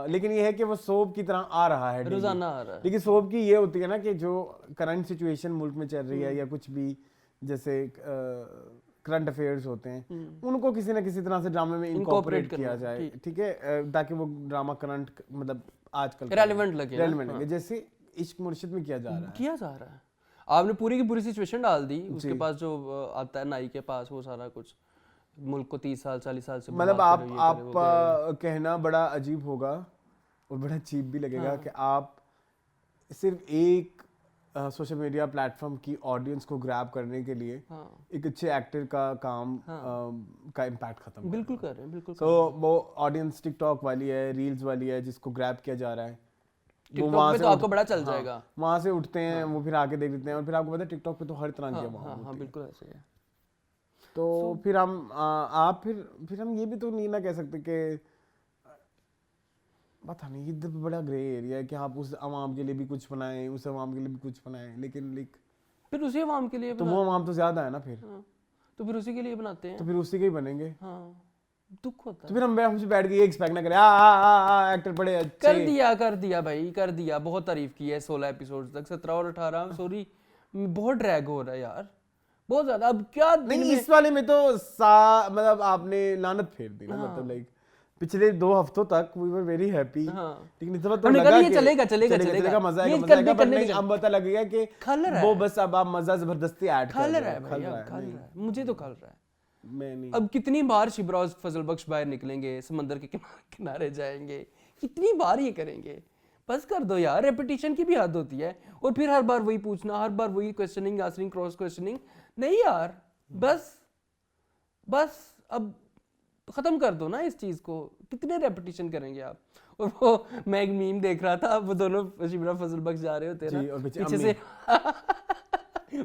लेकिन ये है कि वो सोप की तरह आ रहा है रोजाना आ रहा है। लेकिन सोप की ये होती है ना कि जो करंट सिचुएशन मुल्क में चल रही है या कुछ भी, जैसे करंट अफेयर्स होते हैं उनको किसी ना किसी तरह से ड्रामे में इनकॉर्पोरेट किया जाए, ठीक है, ताकि वो ड्रामा करंट मतलब आजकल रेलेवेंट लगे जैसे इश्क मुर्शिद में किया जा रहा है। आपने पूरी की पूरी सिचुएशन डाल दी, उसके पास जो आता है नाई के पास वो सारा कुछ मुल्क को 30 साल 40 साल से मतलब आप कहना बड़ा अजीब होगा और बड़ा चीप भी लगेगा कि आप सिर्फ एक सोशल मीडिया प्लेटफॉर्म की ऑडियंस को ग्रैब करने के लिए एक अच्छे एक्टर का काम का इम्पैक्ट खत्म बिल्कुल कर रहे हैं, बिल्कुल। तो वो ऑडियंस टिकटॉक वाली है, रील्स वाली है, जिसको ग्रैब किया जा रहा है, वो वहां से आपको बड़ा चल जाएगा, वहां से उठते हैं, वो फिर आके देख लेते हैं और फिर आपको पता है टिकटॉक पे तो हर तरह की आवाज हाँ बिल्कुल ऐसे है। तो फिर हम फिर हम ये भी तो नहीं ना कह सकते कि पता नहीं, इधर बड़ा ग्रे एरिया है कि आप उस आवाम के लिए भी कुछ बनाएं, उस आवाम के लिए भी कुछ बनाएं, लेकिन फिर उसी आवाम के लिए तो वो आवाम तो ज्यादा है ना फिर, तो फिर उसी के लिए बनाते हैं, तो फिर उसी के ही बनेंगे। दुख होता है। तो फिर हम हमसे बैठ के ये एक्सपेक्ट ना करें एक्टर बड़े अच्छे कर दिया भाई, कर दिया, बहुत तारीफ की है 16 एपिसोड तक, 17 और 18 सॉरी बहुत ड्रैग हो रहा है यार, बहुत ज्यादा। अब क्या नहीं, इस वाले में तो मतलब आपने लानत फेर दी ना, मतलब लाइक पिछले 2 हफ्तों तक वी वर वेरी हैप्पी, लेकिन इस वक्त तो लगा कि चलेगा मजा आएगा, पर नहीं, अब पता लग गया कि वो बस अब आप मजा जबरदस्ती ऐड कर रहे हैं, खल रहा है, मुझे तो खल रहा है। मैं नहीं, अब कितनी बार शिबराज फजल बख्श बाहर निकलेंगे, समंदर के किनारे जाएंगे, कितनी बार ये करेंगे, बस कर दो यार, रेपिटेशन की भी हद होती है, और फिर हर बार वही पूछना, हर बार वही क्वेश्चनिंग आंसरिंग क्रॉस क्वेश्चनिंग, नहीं यार, बस अब खत्म कर दो ना इस चीज को, कितने रेपिटेशन करेंगे आप। और वो मैं एक मीम देख रहा था, वो दोनों शिबराज फजल बख्श जा रहे होते हैं ना पीछे से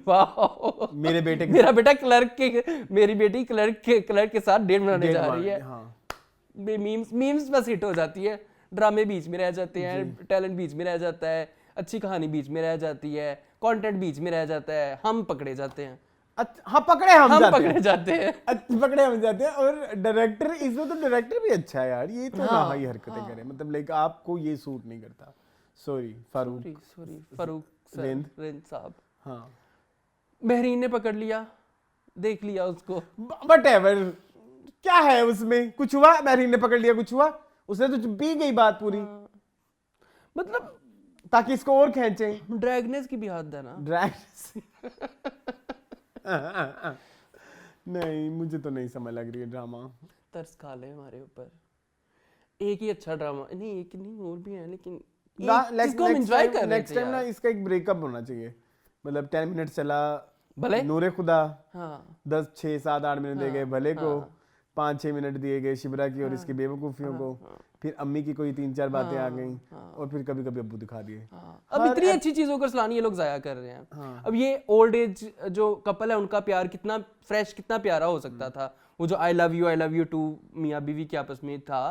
वाह मेरा बेटा क्लर्क के, मेरी बेटी क्लर्क के साथ डेट बनाने जा रही है। मीम्स बस हिट हो जाती है, ड्रामे बीच में रह जाते हैं, टैलेंट बीच में रह जाता है, अच्छी कहानी बीच में रह जाती है, कंटेंट बीच में रह जाता है, हम पकड़े जाते हैं। हाँ पकड़े हम जाते हैं और डायरेक्टर, इसमें तो डायरेक्टर भी अच्छा है यार, ये तो ना ही हरकतें करे, मतलब लाइक आपको ये सूट नहीं करता, सॉरी फारूक रेंद साहब। हाँ महरीन ने पकड़ लिया, देख लिया उसको, व्हाटएवर, क्या है उसमें, कुछ हुआ, महरीन ने पकड़ लिया, कुछ हुआ, उसने तो पी गई बात पूरी, मतलब ताकि इसको और खींचे, ड्रैगनेस की भी हद है ना, ड्रैगनेस नहीं, मुझे तो नहीं समझ लग रही है ड्रामा, तरस खा ले हमारे ऊपर, एक ही अच्छा ड्रामा नहीं, एक नहीं और भी है, लेकिन इसको हम एंजॉय कर नेक्स्ट टाइम ना इसका एक ब्रेकअप होना चाहिए, मतलब 10 मिनट चला भले, नूरे खुदा 10 6 7 8 मिनट दे गए भले को, 5-6 मिनट दिए गए शिबरा की और इसकी बेवकूफियों को, फिर अम्मी की कोई 3-4 बातें आ गई, और फिर कभी कभी अब्बू दिखा दिए। अब इतनी अच्छी चीजों को सलानी ये लोग जाया कर रहे हैं। अब ये ओल्ड एज जो कपल है उनका प्यार कितना फ्रेश, कितना प्यारा हो सकता था, वो जो आई लव यू टू मियां बीवी के आपस में था,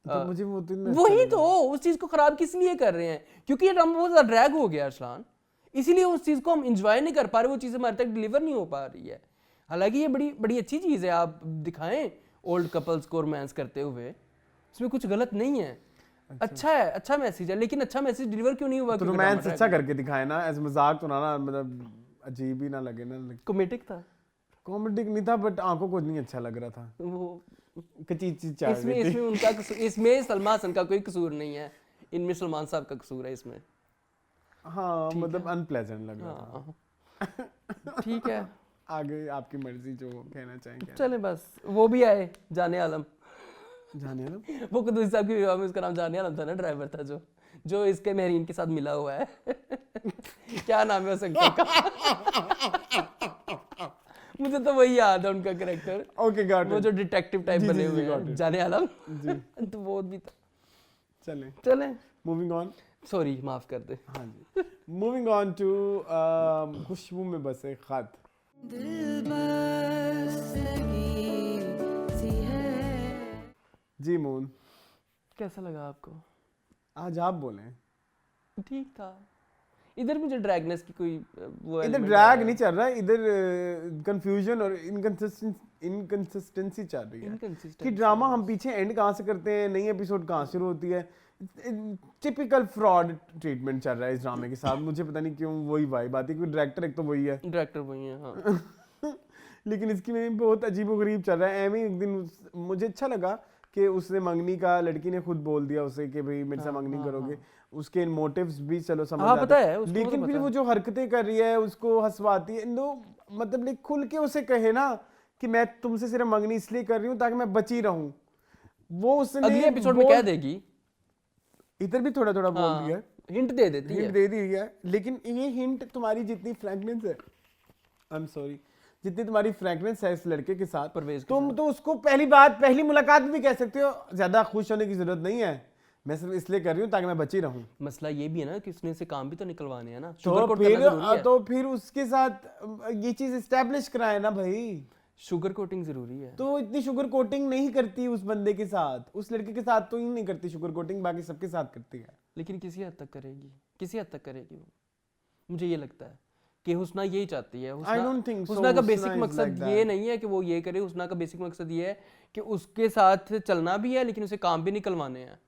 तो मुझे वही तो उस चीज को खराब किस लिए कर रहे हैं, क्योंकि ये ड्रामा बहुत ज्यादा ड्रैग हो गया अरसलान, इसीलिए उस चीज को हम एंजॉय नहीं कर पा रहे, वो चीज हमारे तक डिलीवर नहीं हो पा रही है। हालांकि ये बड़ी बड़ी अच्छी चीज है, आप दिखाएं ओल्ड कपल्स को रोमांस करते हुए, इसमें कुछ गलत नहीं है, अच्छा है, अच्छा मैसेज है, लेकिन अच्छा मैसेज डिलीवर क्यों नहीं हुआ? तो रोमांस अच्छा करके दिखाए ना, ऐसे मजाक तो ना मतलब अजीब ही ना लगे ना, कॉमेडिक था, कॉमेडिक नहीं था, बट आंखों को नहीं अच्छा लग रहा था, वो इसमें उनका इसमें सलमान हसन का कोई कसूर नहीं है, इनमें सलमान साहब का कसूर है इसमें। हाँ मतलब अनप्लेजेंट लग रहा था। ठीक है, आगे आपकी मर्जी, जो कहना चाहेंगे चले। बस वो भी आए, जाने आलम वो कुदूसी साहब की विवाह में उसका नाम जाने आलम था ना, ड्राइवर था जो इसके महरीन के साथ मिला हुआ है क्या नाम है उसका मुझे तो वही याद है उनका कैरेक्टर, ओके गॉट इट, वो जो डिटेक्टिव टाइप बने हुए हैं, जाने आलम जी तो वो भी था। चले मूविंग ऑन, सॉरी माफ कर दे। हाँ जी, मूविंग ऑन टू खुशबू में बसे खत। जी मून, कैसा लगा आपको? आज आप बोलें। ठीक था, इधर मुझे ड्रैगनेस की कोई वो इधर ड्रैग नहीं चल रहा है, इधर कंफ्यूजन और इनकंसिस्टेंसी चल रही है कि ड्रामा हम पीछे एंड कहाँ से करते हैं, नई एपिसोड कहाँ शुरू होती है, टिपिकल फ्रॉड ट्रीटमेंट चल रहा है इस ड्रामे के साथ। मुझे पता नहीं क्यों वही वाइब आती है, क्योंकि डायरेक्टर एक तो वही है, डायरेक्टर वही है हाँ लेकिन इसकी में बहुत अजीबोगरीब चल रहा है। एमी एक दिन मुझे अच्छा लगा कि उसने मंगनी का, लड़की ने खुद बोल दिया उसे कि भाई मेरे से मंगनी करोगे। उसके मोटिव्स भी चलो समझ आते हैं, लेकिन फिर वो जो हरकतें कर रही है उसको हंसवाती है। मतलब लाइक खुल के उसे कहे ना कि मैं तुमसे सिर्फ मंगनी इसलिए कर रही हूँ ताकि मैं बची रहूं, वो उसने अगले एपिसोड में कह देगी। इधर भी थोड़ा थोड़ा बोल दिया, हिंट दे देती है, हिंट दे दी है। लेकिन ये हिंट तुम्हारी जितनी फ्रैंकनेस है, आई एम सॉरी, जितनी तुम्हारी फ्रैंकनेस है इस लड़के के साथ, तुम तो उसको पहली मुलाकात भी कह सकते हो, ज्यादा खुश होने की जरूरत नहीं है, मैं सिर्फ इसलिए कर रही हूँ ताकि मैं बची रहूं। मसला ये भी है ना कि उसने से काम भी तो निकलवाने हैं ना, तो फिर उसके साथ ये चीज एस्टेब्लिश कराए ना भाई। शुगर कोटिंग जरूरी है। तो इतनी शुगर कोटिंग नहीं करती उस बंदे के साथ, उस लड़के के साथ तो ही नहीं करती शुगर कोटिंग, बाकी सबके साथ करती है। लेकिन किसी हद तक करेगी, किसी हद तक करेगी वो, मुझे ये लगता है कि हुस्ना यही चाहती है। हुस्ना का बेसिक मकसद ये नहीं है कि वो ये करे, हुस्ना का बेसिक मकसद ये है कि उसके साथ चलना भी है लेकिन उसे काम भी निकलवाने हैं,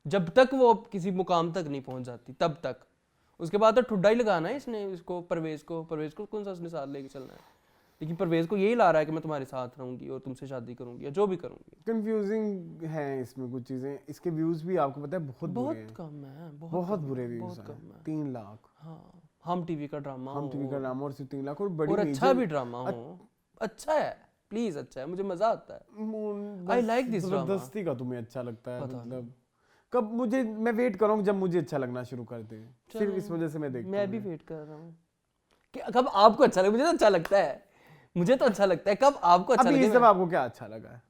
जब तक वो किसी मुकाम तक नहीं पहुंच जाती तब तक। उसके बाद तो ठुड्डा ही लगाना है इसने इसको, परवेज को कौन सा उसने साथ लेके चलना है, लेकिन परवेज को यही ला रहा है कि मैं तुम्हारे साथ रहूंगी और तुमसे शादी करूंगी या जो भी करूंगी। कंफ्यूजिंग है इसमें कुछ चीजें। इसके व्यूज भी आपको पता है बहुत कम है, बहुत बुरे व्यूज हैं, 3 लाख। हाँ, हम टीवी का ड्रामा और सिर्फ 3 लाख, और बड़ी और अच्छा भी ड्रामा हो, अच्छा है प्लीज, अच्छा है, मुझे मजा आता है। I like this drama. जबरदस्ती का तुम्हें अच्छा लगता है, मतलब कब मैं वेट करूंगा जब मुझे अच्छा लगना शुरू कर दे, सिर्फ इस वजह से मैं देखता हूं। मैं भी वेट कर रहा हूं कि कब आपको अच्छा लगे। मुझे तो अच्छा लगता है, मुझे तो अच्छा लगता है, कब आपको अच्छा लगे। इस दफा आपको क्या अच्छा लगा है?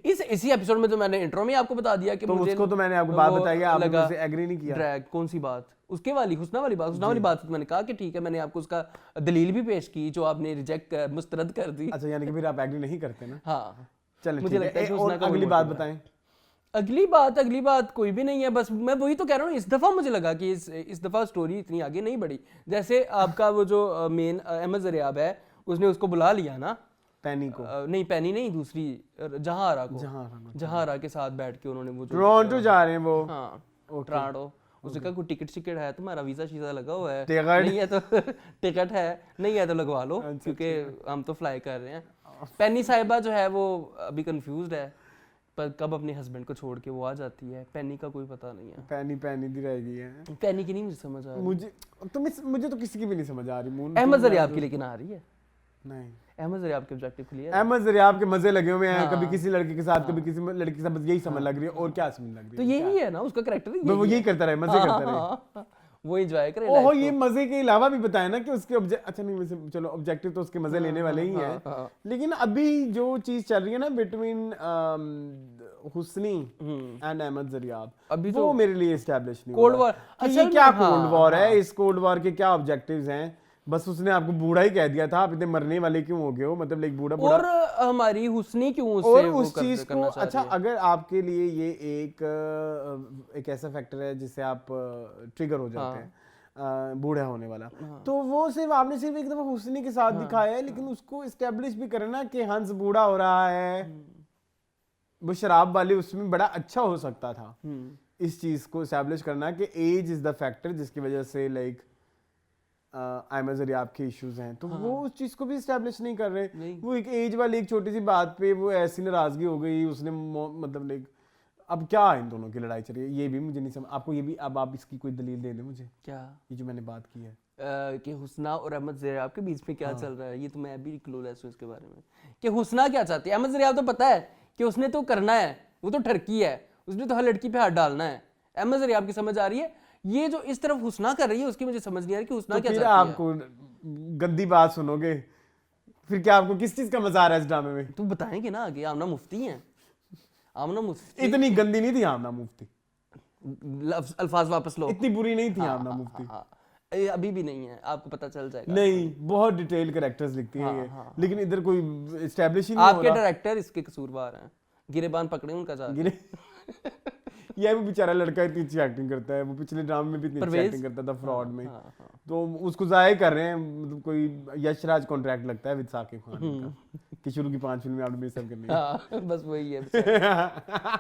इसी एपिसोड में तो मैंने इंट्रो में आपको बता दिया कि तो मुझे उसको तो मैंने आपको बात बताई है, आपने मुझसे एग्री नहीं किया। ड्रैग कौन सी बात? उसके वाली हुस्ना वाली बात तो मैंने कहा कि ठीक है, मैंने आपको उसका दलील भी पेश की जो आपने रिजेक्ट मुस्तरद कर दी। अच्छा, यानी कि फिर आप एग्री नहीं करते ना? हाँ, चलो मुझे लगता है कि और अगली बात बताएं। अगली बात कोई भी नहीं है, बस मैं वही तो कह रहा हूँ। इस दफा मुझे लगा कि इस दफा स्टोरी इतनी आगे नहीं बढ़ी। जैसे आपका वो जो मेन अहमद ज़रियाब है, उसने उसको बुला लिया ना, पैनी को पैनी नहीं, दूसरी जहांरा को, जहांरा के साथ बैठ के उन्होंने वो टोरंटो जा रहे हैं वो, हाँ टोरंटो, उसने कहा कोई टिकट है तुम्हारा, वीजा शीजा लगा हुआ है, नहीं है तो टिकट है, नहीं है तो लगवा लो, क्योंकि हम तो फ्लाई कर रहे हैं। पैनी साहिबा जो है वो अभी कंफ्यूज्ड है, पर कब अपने हस्बैंड को छोड़ के वो आ जाती है, पैनी का कोई पता नहीं है। पैनी दी रह गई है, पैनी की नहीं मुझे समझ आ रही, मुझे तो किसी की भी नहीं समझ आ रही। अहमद ज़रियाब की लेकिन आ रही है। नहीं, अहमद ज़रियाब के ऑब्जेक्टिव क्लियर है, अहमद ज़रियाब के मजे लगे हुए हैं, कभी किसी लड़के के साथ, कभी किसी लड़की के साथ, बस यही समझ लग रही है, और क्या समझ लग रही है? तो यही है ना उसका कैरेक्टर, वो यही करता रहे, मजे करता रहे, वो एंजॉय करे। ओहो, ये मजे के अलावा भी बताया ना कि उसके अच्छा नहीं, वैसे चलो ऑब्जेक्टिव तो उसके मजे लेने वाले ही हैं, लेकिन अभी जो चीज चल रही है ना बिटवीन हुस्नी एंड अहमद ज़रियाब, अभी वो मेरे लिए एस्टैब्लिश नहीं कोल्ड वॉर। अच्छा, ये क्या कोल्ड वॉर है? इस कोल्ड वॉर के क्या ऑब्जेक्टिव्स हैं? बस उसने आपको बूढ़ा ही कह दिया था, आप इतने मरने वाले क्यों हो गए हो, मतलब एक बूढ़ा और हमारी हुस्नी क्यों उससे और उस चीज को। अच्छा, अगर आपके लिए ये एक ऐसा फैक्टर है जिससे आप ट्रिगर हो जाते हैं, बूढ़ा होने वाला, तो वो आपने सिर्फ एक दफा हुस्नी के साथ दिखाया है, लेकिन उसको एस्टेब्लिश भी करना कि हंस बूढ़ा हो रहा है, वो शराब वाले उसमें बड़ा अच्छा हो सकता था। इस चीज को एस्टेब्लिश करना कि एज इज द फैक्टर जिसकी वजह से लाइक अहमद ज़रियाब के इश्यूज हैं, तो वो उस चीज को भी एस्टैब्लिश नहीं कर रहे। वो एक एज वाली एक छोटी सी बात पे वो ऐसी नाराजगी हो गई, उसने मतलब लाइक अब क्या इन दोनों की लड़ाई चल रही है, ये भी मुझे नहीं समझ। आपको ये भी, अब आप इसकी कोई दलील दे दें मुझे, क्या ये जो मैंने बात की है कि हुस्ना और अहमद ज़रियाब के बीच में क्या चल रहा है, ये तो मैं भी क्लूलेस हूं इसके बारे में कि हुस्ना क्या चाहती है। अहमद ज़रियाब तो पता है कि उसने तो करना है, वो तो ठरकी है, उसने तो हर लड़की पे हाथ डालना है। अहमद ज़रियाब की समझ आ रही है, ये जो इस तरफ हुस्ना कर रही है उसकी मुझे समझ नहीं आ रही कि हुस्ना क्या चाहती है। आपको गंदी बात सुनोगे फिर क्या, आपको किस चीज का मजा आ रहा है इस ड्रामे में? तो बताएंगे ना आगे। आमना मुफ्ती हैं, आमना मुफ्ती इतनी गंदी नहीं थी आमना मुफ्ती, अल्फाज वापस लो, इतनी बुरी नहीं थी आमना मुफ्ती, अभी भी नहीं है, आपको पता चल जाएगा। नहीं, बहुत डिटेल कैरेक्टर्स लिखती हैं ये, लेकिन इधर कोई एस्टैब्लिश ही नहीं हो रहा। आपके डायरेक्टर इसके कसूरवार हैं, गिरेबान पकड़े उनका जाके। ये भी बेचारा लड़का इतनी अच्छी एक्टिंग करता है, वो पिछले ड्रामे में भी इतनी अच्छी एक्टिंग करता था फ्रॉड में, तो उसको जाया कर रहे हैं। मतलब कोई यशराज कॉन्ट्रैक्ट लगता है विद साकिब खान का कि शुरू की 5 फिल्में आपने मिस करनी है, बस वही है।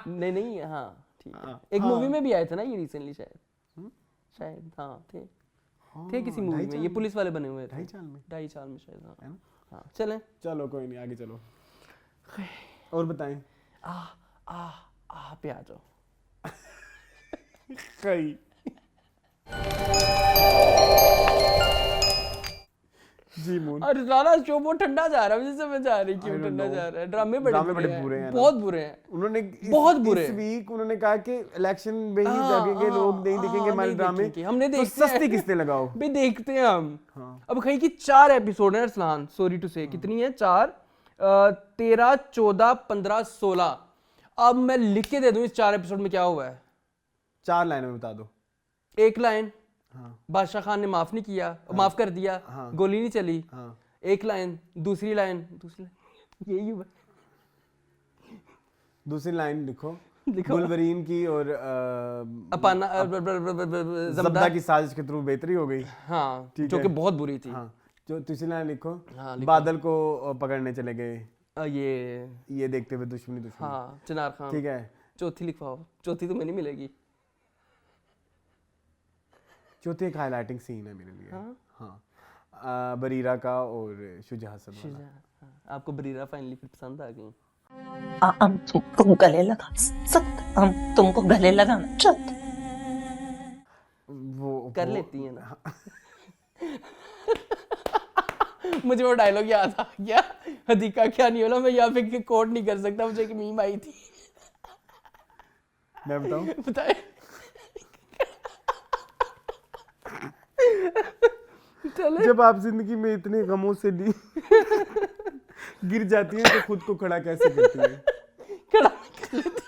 नहीं, हाँ ठीक है। एक मूवी में भी आए थे ना ये रिसेंटली, शायद हाँ थे किसी मूवी में, ये पुलिस वाले बने हुए थे, 2.5 साल में शायद। हाँ चलें। चलो कोई नहीं, आगे चलो। और बताएं। पे आ जाओ। कई जी मून। और राना शो बहुत ठंडा जा रहा है, मुझे समझ आ रही क्यों ठंडा जा रहा है। ड्रामे बड़े बुरे हैं, बहुत बुरे हैं। उन्होंने बहुत बुरे इस वीक उन्होंने कहा कि इलेक्शन में ही लगेंगे, लोग नहीं देखेंगे हमारे ड्रामे। हमने तो सस्ती किस्तें लगाओ भी देखते हैं हम। अब कहीं की 4 एपिसोड है अरसलान, सॉरी टू से। कितनी है? 4, 13, 14, 15, 16। अब मैं लिख के दे दूं इस 4 एपिसोड में क्या हुआ है। 4 लाइनों में बता दो। एक लाइन, बादशाह खान ने माफ नहीं किया, माफ कर दिया, गोली नहीं चली। एक लाइन, दूसरी लाइन यही हुआ। दूसरी लाइन लिखो वुल्वरीन की और अपाना ज़ब्दा की साजिश के थ्रू बेहतरी हो गई। हाँ, जो कि बहुत बुरी थी। हाँ, जो तीसरी लाइन लिखो, लिखो। बादल को पकड़ने चले गए, ये देखते हुए दुश्मनी। हाँ, चिनार खान। ठीक है। चौथी लिखवाओ। चौथी तो मैं नहीं मिलेगी। चौथी एक हाईलाइटिंग सीन है मेरे लिए। हाँ, बरीरा का और शुजा हसन वाला। आपको बरीरा फाइनली फिर पसंद आ गई? हम तुमको गले लगा सकते, हम तुमको गले लगाना चाहते। वो कर लेती है ना। मुझे वो डायलॉग याद आ गया, हदीका क्या नहीं होला, मैं यहाँ पे कोट नहीं कर सकता, मुझे एक मीम आई थी। मैं बताऊं? बताए। जब आप जिंदगी में इतने गमों से गिर जाती हैं तो खुद को खड़ा कैसे करती हैं? खड़ा कर लेती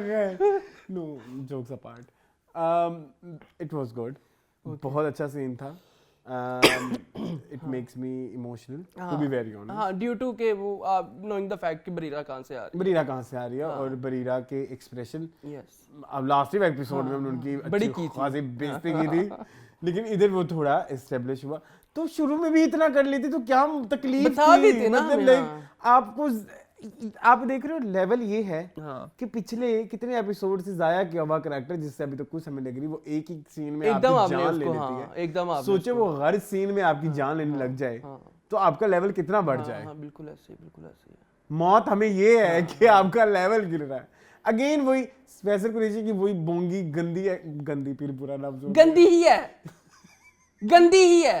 है। No jokes apart, it was good. बहुत अच्छा सीन था। It makes me emotional, to be very honest. हाँ, due to के वो knowing the fact कि बरीरा कहाँ से आ रही है और बरीरा के एक्सप्रेशन। अब लास्ट एपिसोड में हमने उनकी बड़ी खासी बेइज्जती की थी, लेकिन इधर वो थोड़ा एस्टेब्लिश हुआ। तो शुरू में भी इतना कर लेती तो क्या तकलीफ थी? मतलब आपको, आप देख रहे हो लेवल ये है कि पिछले कितने एपिसोड से जाया किया हुआ कैरेक्टर जिससे अभी तक कुछ समय लग रही, वो एक ही सीन में आपकी जान ले लेती है। एकदम सोचे वो हर सीन में आपकी जान लेने लग जाए तो आपका लेवल कितना बढ़ जाए। बिल्कुल ऐसे, बिल्कुल ऐसे। मौत हमें ये है कि आपका लेवल गिर रहा है। अगेन वही फैसल कुरैशी की वही बोंगी गंदी फिर पूरा लफ्ज गंदी ही है।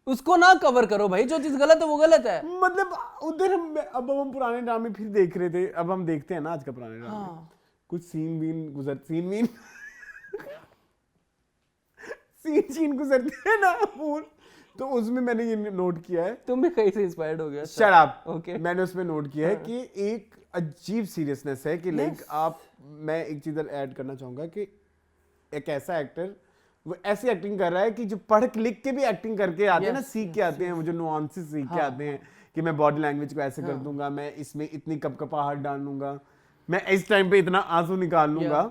उसको ना कवर करो भाई, जो चीज गलत है वो गलत है। मतलब उधर अब हम पुराने ड्रामे फिर देख रहे थे, अब हम देखते हैं ना आज का पुराने ड्रामे। कुछ सीन गुजरते हैं ना फूल, तो उसमें मैंने ये नोट किया है। तुम भी कहीं से इंस्पायर्ड हो गया? Shut up. ओके, मैंने उसमें नोट किया है कि एक अजीब सीरियसनेस है कि लाइक मैं एक चीज ऐड करना चाहूंगा कि एक ऐसा एक्टर वो ऐसी एक्टिंग कर रहा है कि जो पढ़ लिख के भी एक्टिंग करके आते हैं ना, सीख के आते हैं, वो जो नुआंसेस सीख के आते हैं कि मैं बॉडी लैंग्वेज को ऐसे कर दूंगा, मैं इसमें इतनी कपकपाहट डाल दूंगा, मैं इस टाइम पे इतना आंसू निकाल लूंगा।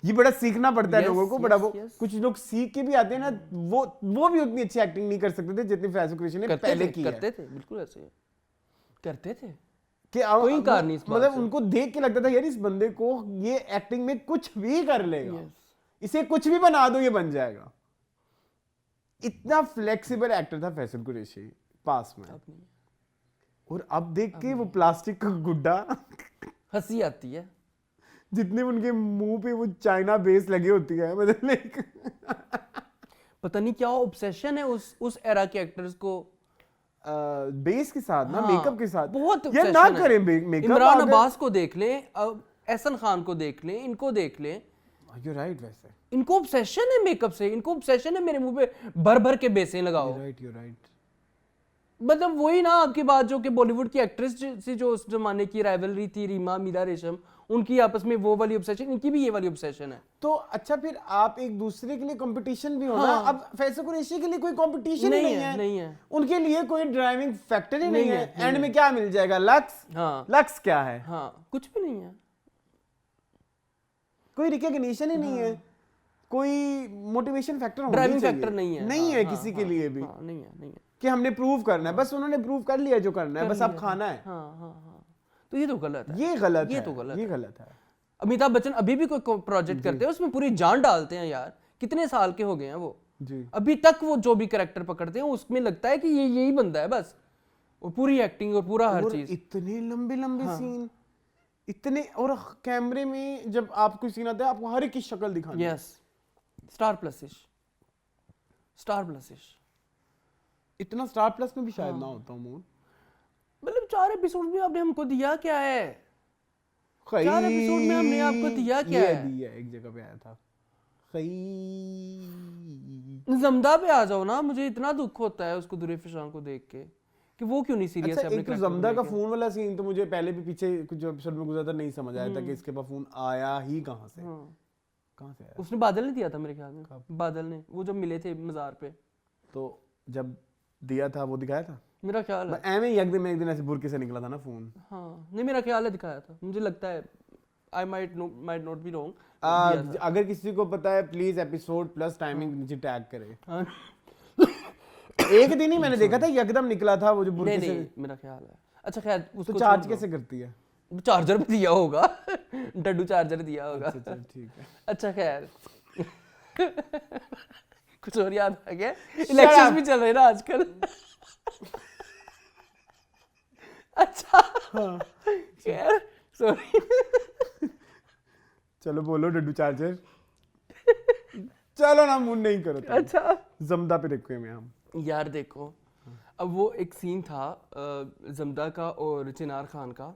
ये बड़ा सीखना पड़ता है लोगों को। बड़ा वो कुछ लोग सीख के भी आते हैं ना, वो भी उतनी अच्छी एक्टिंग नहीं कर सकते थे जितनी फैसल कुरैशी ने पहले की है। करते थे, बिल्कुल ऐसे करते थे कि कोई कार नहीं, मतलब उनको देख के लगता था यार इस बंदे को ये एक्टिंग में कुछ भी कर लेगा, इसे कुछ भी बना दो ये बन जाएगा। इतना फ्लेक्सिबल एक्टर था फैसल कुरैशी पास में। और अब देख के वो प्लास्टिक का गुड्डा हंसी आती है। जितने उनके मुंह पे वो चाइना बेस लगी होती है, मतलब पता नहीं क्या ऑब्सेशन है उस एरा के एक्टर्स को बेस के साथ ना, मेकअप के साथ बहुत ये ना करें मेकअप। इमरान अब्बास को देख लें, एहसन खान को देख लें, इनको देख लें। You're right, वैसे इनको ऑब्सेशन है मेकअप से, इनको ऑब्सेशन है मेरे मुंह पे भर भर के बेसें लगाओ। You're right. मतलब वही ना आपकी बात जो कि बॉलीवुड की एक्ट्रेस से जो उस जमाने की राइवलरी थी, रीमा मीरा रेशम, उनकी आपस में वो वाली ऑब्सेशन, इनकी भी ये वाली ऑब्सेशन है। तो अच्छा फिर आप एक दूसरे के लिए कंपटीशन भी होना। अब फैसल कुरैशी के लिए कोई कंपटीशन ही नहीं है। उनके लिए कोई ड्राइविंग फैक्टर ही नहीं है। एंड में क्या मिल जाएगा? लक्स। लक्स क्या है? कुछ भी नहीं है। कोई रिकॉग्निशन ही नहीं है, कोई मोटिवेशन फैक्टर ड्राइविंग फैक्टर नहीं है किसी के लिए भी। नहीं है कि हमने प्रूव करना है, बस उन्होंने प्रूव कर लिया जो करना है, बस अब खाना है। तो ये तो गलत है। ये गलत है। अमिताभ बच्चन अभी भी कोई प्रोजेक्ट करते हैं उसमें पूरी जान डालते हैं यार कितने साल के हो गए हैं वो जी। अभी तक वो जो भी कैरेक्टर पकड़ते हैं उसमें लगता है कि ये यही बंदा है बस, और पूरी एक्टिंग और पूरा हर चीज। इतने लंबे लंबे सीन, इतने, और कैमरे में जब आपको सीन आता है आपको हर एक की शक्ल दिखानी है। Yes, Star plusish, Star plusish. इतना स्टार प्लस में भी शायद ना होता हूँ। मतलब 4 एपिसोड में आपने हमको दिया क्या है? 4 एपिसोड में हमने आपको दिया क्या है? दिया एक जगह पे आया था जमदा पे आ जाओ ना, मुझे इतना दुख होता है उसको दुरे फिशान को देख के कि वो क्यों नहीं सीरियस है अच्छा, अपने एक तो जमदा का फोन वाला सीन तो मुझे पहले भी पीछे कुछ एपिसोड में गुजरा था, नहीं समझ आया था कि इसके पास फोन आया ही कहाँ से, कहाँ से आया। उसने बादल ने दिया था मेरे ख्याल में, बादल ने, वो जब मिले थे मजार पे, तो जब दिया था वो दिखाया था मेरा ख्याल है। एम एक दिन ऐसे बुरके से निकला था ना फोन। हाँ नहीं, मेरा ख्याल है दिखाया था, मुझे लगता है, I might not be wrong. अगर किसी को पता है प्लीज एपिसोड प्लस टाइमिंग नीचे टैग करे। एक दिन ही मैंने देखा था, एकदम निकला था वो जो बुरके से। नहीं, मेरा ख्याल है। अच्छा खैर, उसको तो चार्ज कैसे करती है? चार्जर भी दिया होगा डड्डू चार्जर दिया होगा। अच्छा ठीक है। अच्छा खैर कुछ और याद आ गया? इलेक्शंस भी चल रहे हैं ना आजकल। अच्छा खैर सॉरी। चलो बोलो डड्डू चार्जर। चलो ना, मूड नहीं करो। अच्छा जमदा पे देखो मैं हम यार, देखो अब वो एक सीन था जमदा का और चिनार खान का,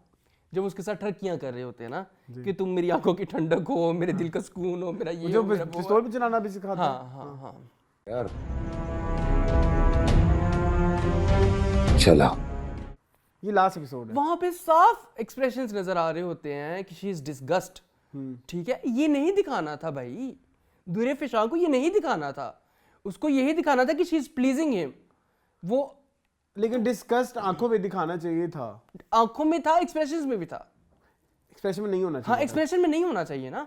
जब उसके साथ ठरकियां कर रहे होते हैं ना कि तुम मेरी आंखों की ठंडक हो, मेरे दिल का सुकून हो, मेरा ये जो हो, मेरा वो पिस्तौल पे चलाना भी सिखाता है। हाँ हाँ हाँ यार चला, ये लास्ट एपिसोड है। वहां पे साफ एक्सप्रेशंस नजर आ रहे होते हैं कि शी इज डिसगस्ट। ठीक है, ये नहीं दिखाना था भाई, दुरे फिशां को ये नहीं दिखाना था, उसको यही दिखाना था कि शी इज प्लीजिंग हिम। वो लेकिन डिस्कस्ट आंखों पे दिखाना चाहिए था। आंखों में था, एक्सप्रेशंस में भी था। एक्सप्रेशन में नहीं होना चाहिए। हाँ, एक्सप्रेशन में नहीं होना चाहिए ना,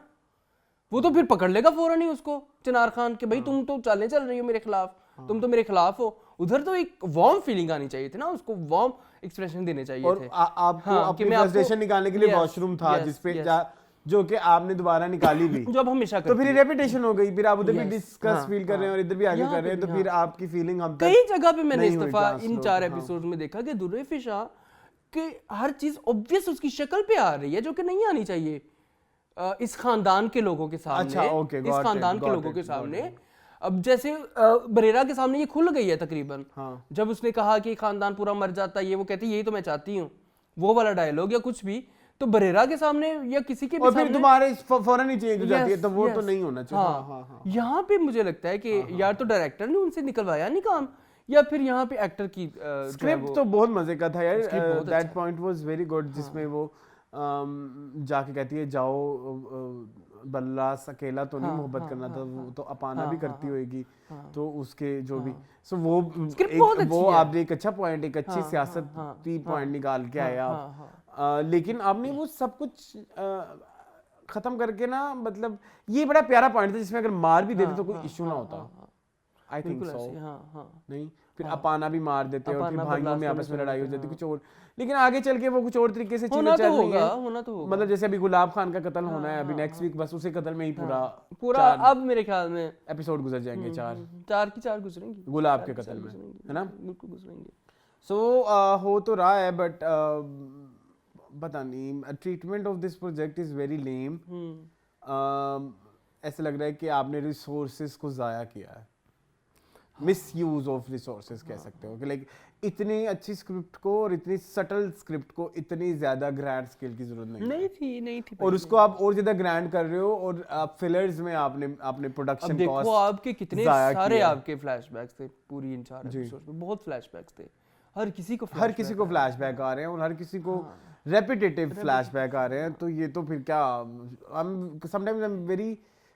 वो तो फिर पकड़ लेगा फौरन ही उसको चिनार खान के, भाई तुम तो चालें चल रही हो मेरे खिलाफ, तुम तो मेरे खिलाफ हो। उधर तो एक वार्म फीलिंग आनी चाहिए थी ना, उसको वार्म एक्सप्रेशन देने चाहिए और थे। आपको हाँ, अपनी फ्रस्ट्रेशन निकालने के लिए वॉशरूम था जिसपे जो कि आपने दोबारा निकाली भी, जो अब हमेशा तो फिर रेपिटेशन हो गई, फिर आप उधर भी डिस्कस फील कर रहे हैं और इधर भी आगे कर रहे हैं, तो फिर आपकी फीलिंग हम कई जगह पे मैंने इस दफा इन 4 एपिसोड में देखा कि दुर्रे फिशा के हर चीज ऑब्वियस उसकी शक्ल पे आ रही है, जो कि नहीं आनी चाहिए इस खानदान के लोगों के सामने। अच्छा, okay, इस खानदान के लोगों के सामने। अब जैसे बरेरा के सामने ये खुल गई है तकरीबन। जब उसने कहा कि खानदान पूरा मर जाता है, ये वो कहती यही तो मैं चाहती हूँ, वो वाला डायलॉग या कुछ भी, तो बरेरा के सामने या किसी के भी सामने, और फिर तुम्हारे फौरन ही चेंज हो जाती है, तो वो तो नहीं होना चाहिए। हाँ, यहाँ पे मुझे लगता है कि यार तो डायरेक्टर ने उनसे निकलवाया नहीं काम, या फिर यहाँ पे एक्टर की स्क्रिप्ट तो बहुत मजे का था यार। That point was very good, जिसमें वो जाके कहती है जाओ बल्ला अकेला तो नहीं मोहब्बत करना था, वो तो अपाना भी करती होगी, तो उसके जो भी सो वो आपने एक अच्छा पॉइंट, एक अच्छी सियासती पॉइंट निकाल के आया आप। लेकिन आपने वो सब कुछ खत्म करके ना, मतलब ये बड़ा प्यारा पॉइंट था जिसमें अगर मार भी देते तो कोई इशू ना होता। I think so. नहीं फिर अपाना भी मार देते और फिर भाइयों में आपस में लड़ाई हो जाती कुछ और, लेकिन आगे चल के वो कुछ और तरीके से चीजें चल रही हैं। होना तो होगा। मतलब जैसे अभी गुलाब खान का कत्ल होना है अभी नेक्स्ट वीक, बस उसे कत्ल में ही पूरा अब मेरे ख्याल में एपिसोड गुजर जाएंगे। 4 की 4 गुजरेंगी गुलाब के कत्ल में, है ना? बिल्कुल गुजरेंगे। सो हो तो रहा है, बट पता नहीं, treatment of this project is very लेम। ऐसा लग रहा है कि आपने रिसोर्सेज को जाया किया है, मिसयूज ऑफ रिसोर्सेज कह सकते हो कि लाइक इतनी अच्छी स्क्रिप्ट को और इतनी सटल स्क्रिप्ट को इतनी ज्यादा ग्रैंड स्केल की जरूरत नहीं थी और उसको आप और ज्यादा ग्रैंड कर रहे हो, और आप फिलर्स में आपने प्रोडक्शन कॉस्ट देखो आपके कितने सारे आपके फ्लैशबैक्स थे पूरी इन 4 एपिसोड्स में, बहुत फ्लैशबैक्स थे, हर किसी को फ्लैशबैक आ रहे हैं और हर किसी को रेपिटेटिव फ्लैशबैक आ रहे हैं। तो ये तो फिर क्या,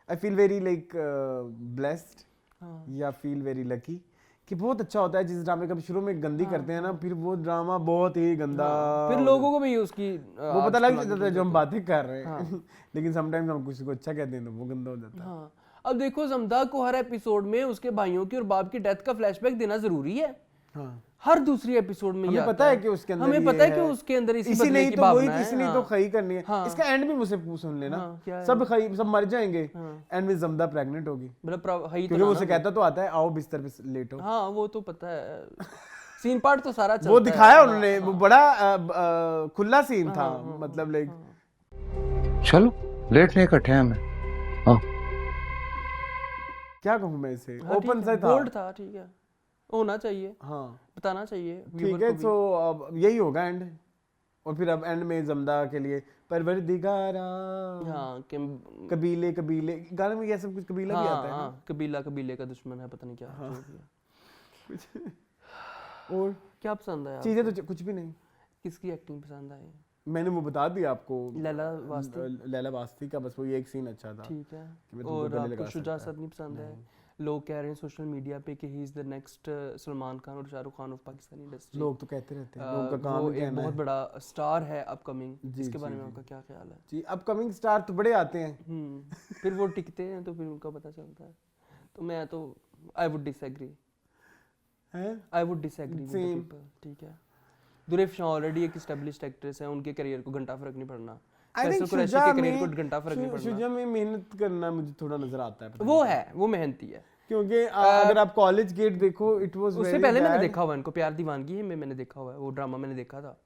I feel very like blessed या फील वेरी लकी कि बहुत अच्छा होता है जिस ड्रामे का शुरू में गंदी करते हैं ना, फिर वो ड्रामा बहुत ही गंदा, फिर लोगों को भी उसकी वो पता लग जाता है जो हम बातें कर रहे हैं। लेकिन समटाइम्स हम किसी को अच्छा कहते हैं तो वो गंदा हो जाता है। अब देखो जमदा को हर एपिसोड में उसके भाइयों की और बाप की डेथ का फ्लैशबैक देना जरूरी है। हर दूसरी एपिसोड में हमें पता है कि उसके अंदर हमें पता है कि उसके अंदर इसी नहीं की तो भावना वही, इसी नहीं तो खई करनी है। इसका एंड भी मुझे सुन लेना, सब मर जाएंगे, एंड में जमदा प्रेग्नेंट होगी, मतलब है ही तो क्योंकि वो ना उसे वो। कहता तो आता है आओ बिस्तर पे लेटो। हाँ वो तो पता है, सीन पार्ट तो सारा चलता वो है। दिखाया हाँ, उन्होंने, वो हाँ, बड़ा खुला सीन हाँ, था, हाँ, मतलब लाइक चलो लेटने का टाइम है। हाँ क्या कहूँ मैं इसे, हाँ, ठीक ओपन है, सा था। बोल्ड था, ठीक है, होना चाहिए, हाँ बताना चाहिए ठीक viewer है, को भी। सो अब यही होगा एंड, और फिर अब एंड में जमदा के लिए परवरदिगारा, हाँ कि कबीले कबीले गाने में ये सब कुछ कबीला भी आता है ना। हाँ, कबीला कबीले का दुश्मन है, पता नहीं क्या जो भी है। और क्या पसंद आया चीजें आपको? तो कुछ भी नहीं, किसकी एक्टिंग पसंद आई? मैंने वो बता दिया आपको, लैला वास्ती, लैला वास्ती का बस वो ये एक सीन अच्छा था। ठीक है। कि मैं तुमको और गले आपको लगा शुजा सकता है। सदनी पसंद है? लोग कह रहे हैं सोशल मीडिया पे कि he is the next Salman Khan और शाहरुख खान ऑफ पाकिस्तानी इंडस्ट्री। लोग तो कहते रहते हैं, लोग का काम वो ही एक कहना बहुत है। बड़ा स्टार है अपकमिंग, जी, इसके जी, बारे में जी। आपका क्या ख्याल है? जी, अपकमिंग स्टार तो बड़े आते हैं। फिर वो टिकते हैं तो फिर उनका पता चलता है, तो मैं तो आई वुड डिसएग्री, हैं? I would disagree with the Same. People, ठीक है। दुरेफ शाह ऑलरेडी एक एस्टैब्लिश्ड एक्ट्रेस है, उनके करियर को घंटा फर्क नहीं पड़ना। I think फैसल कुरैशी शुजा के करियर में को घंटा फर्क नहीं पड़ना। शुजा में मेहनत करना मुझे थोड़ा नजर आता है, पता वो नहीं। है, वो मेहनती है। क्योंकि अगर आप कॉलेज गेट देखो, इट वाज उससे पहले मैंने देखा हुआ है इनको, प्यार दीवानगी है में मैंने देखा हुआ है, वो ड्रामा मैंने देखा था।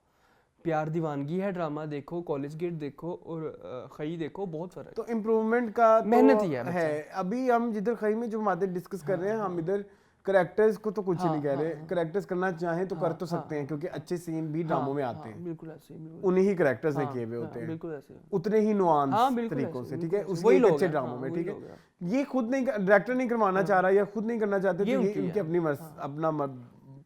प्यार दीवानगी है ड्रामा देखो, कॉलेज गेट देखो और खई देखो, बहुत फर्क है। तो इम्प्रूवमेंट का तो मेहनती है बच्चा। अभी हम जिधर खई में जो बातें डिस्कस कर रहे हैं, हम इधर करेक्टर्स को तो कुछ हाँ, नहीं कह रहे, हाँ, करेक्टर्स करना चाहें तो कर तो सकते हैं, क्योंकि अच्छे सीन भी ड्रामों में आते हैं, बिल्कुल ऐसे ही, बिल्कुल उन्हीं ही करेक्टर्स ने हाँ, किए हुए हाँ, होते हैं, बिल्कुल ऐसे ही। उतने ही हाँ, नुआंस बिल्कुल तरीकों ऐसे, से, ठीक बिल्कुल है, ऐसे। उसके वही एक लोग अच्छे हैं, ड्रामों हाँ, में, वही ठीक लोग है। हैं। ये खुद नहीं, डायरेक्टर नहीं करवाना चाह रहा या खुद नहीं करना चाहते, ये तो ये उनकी है। इनकी अपनी अपना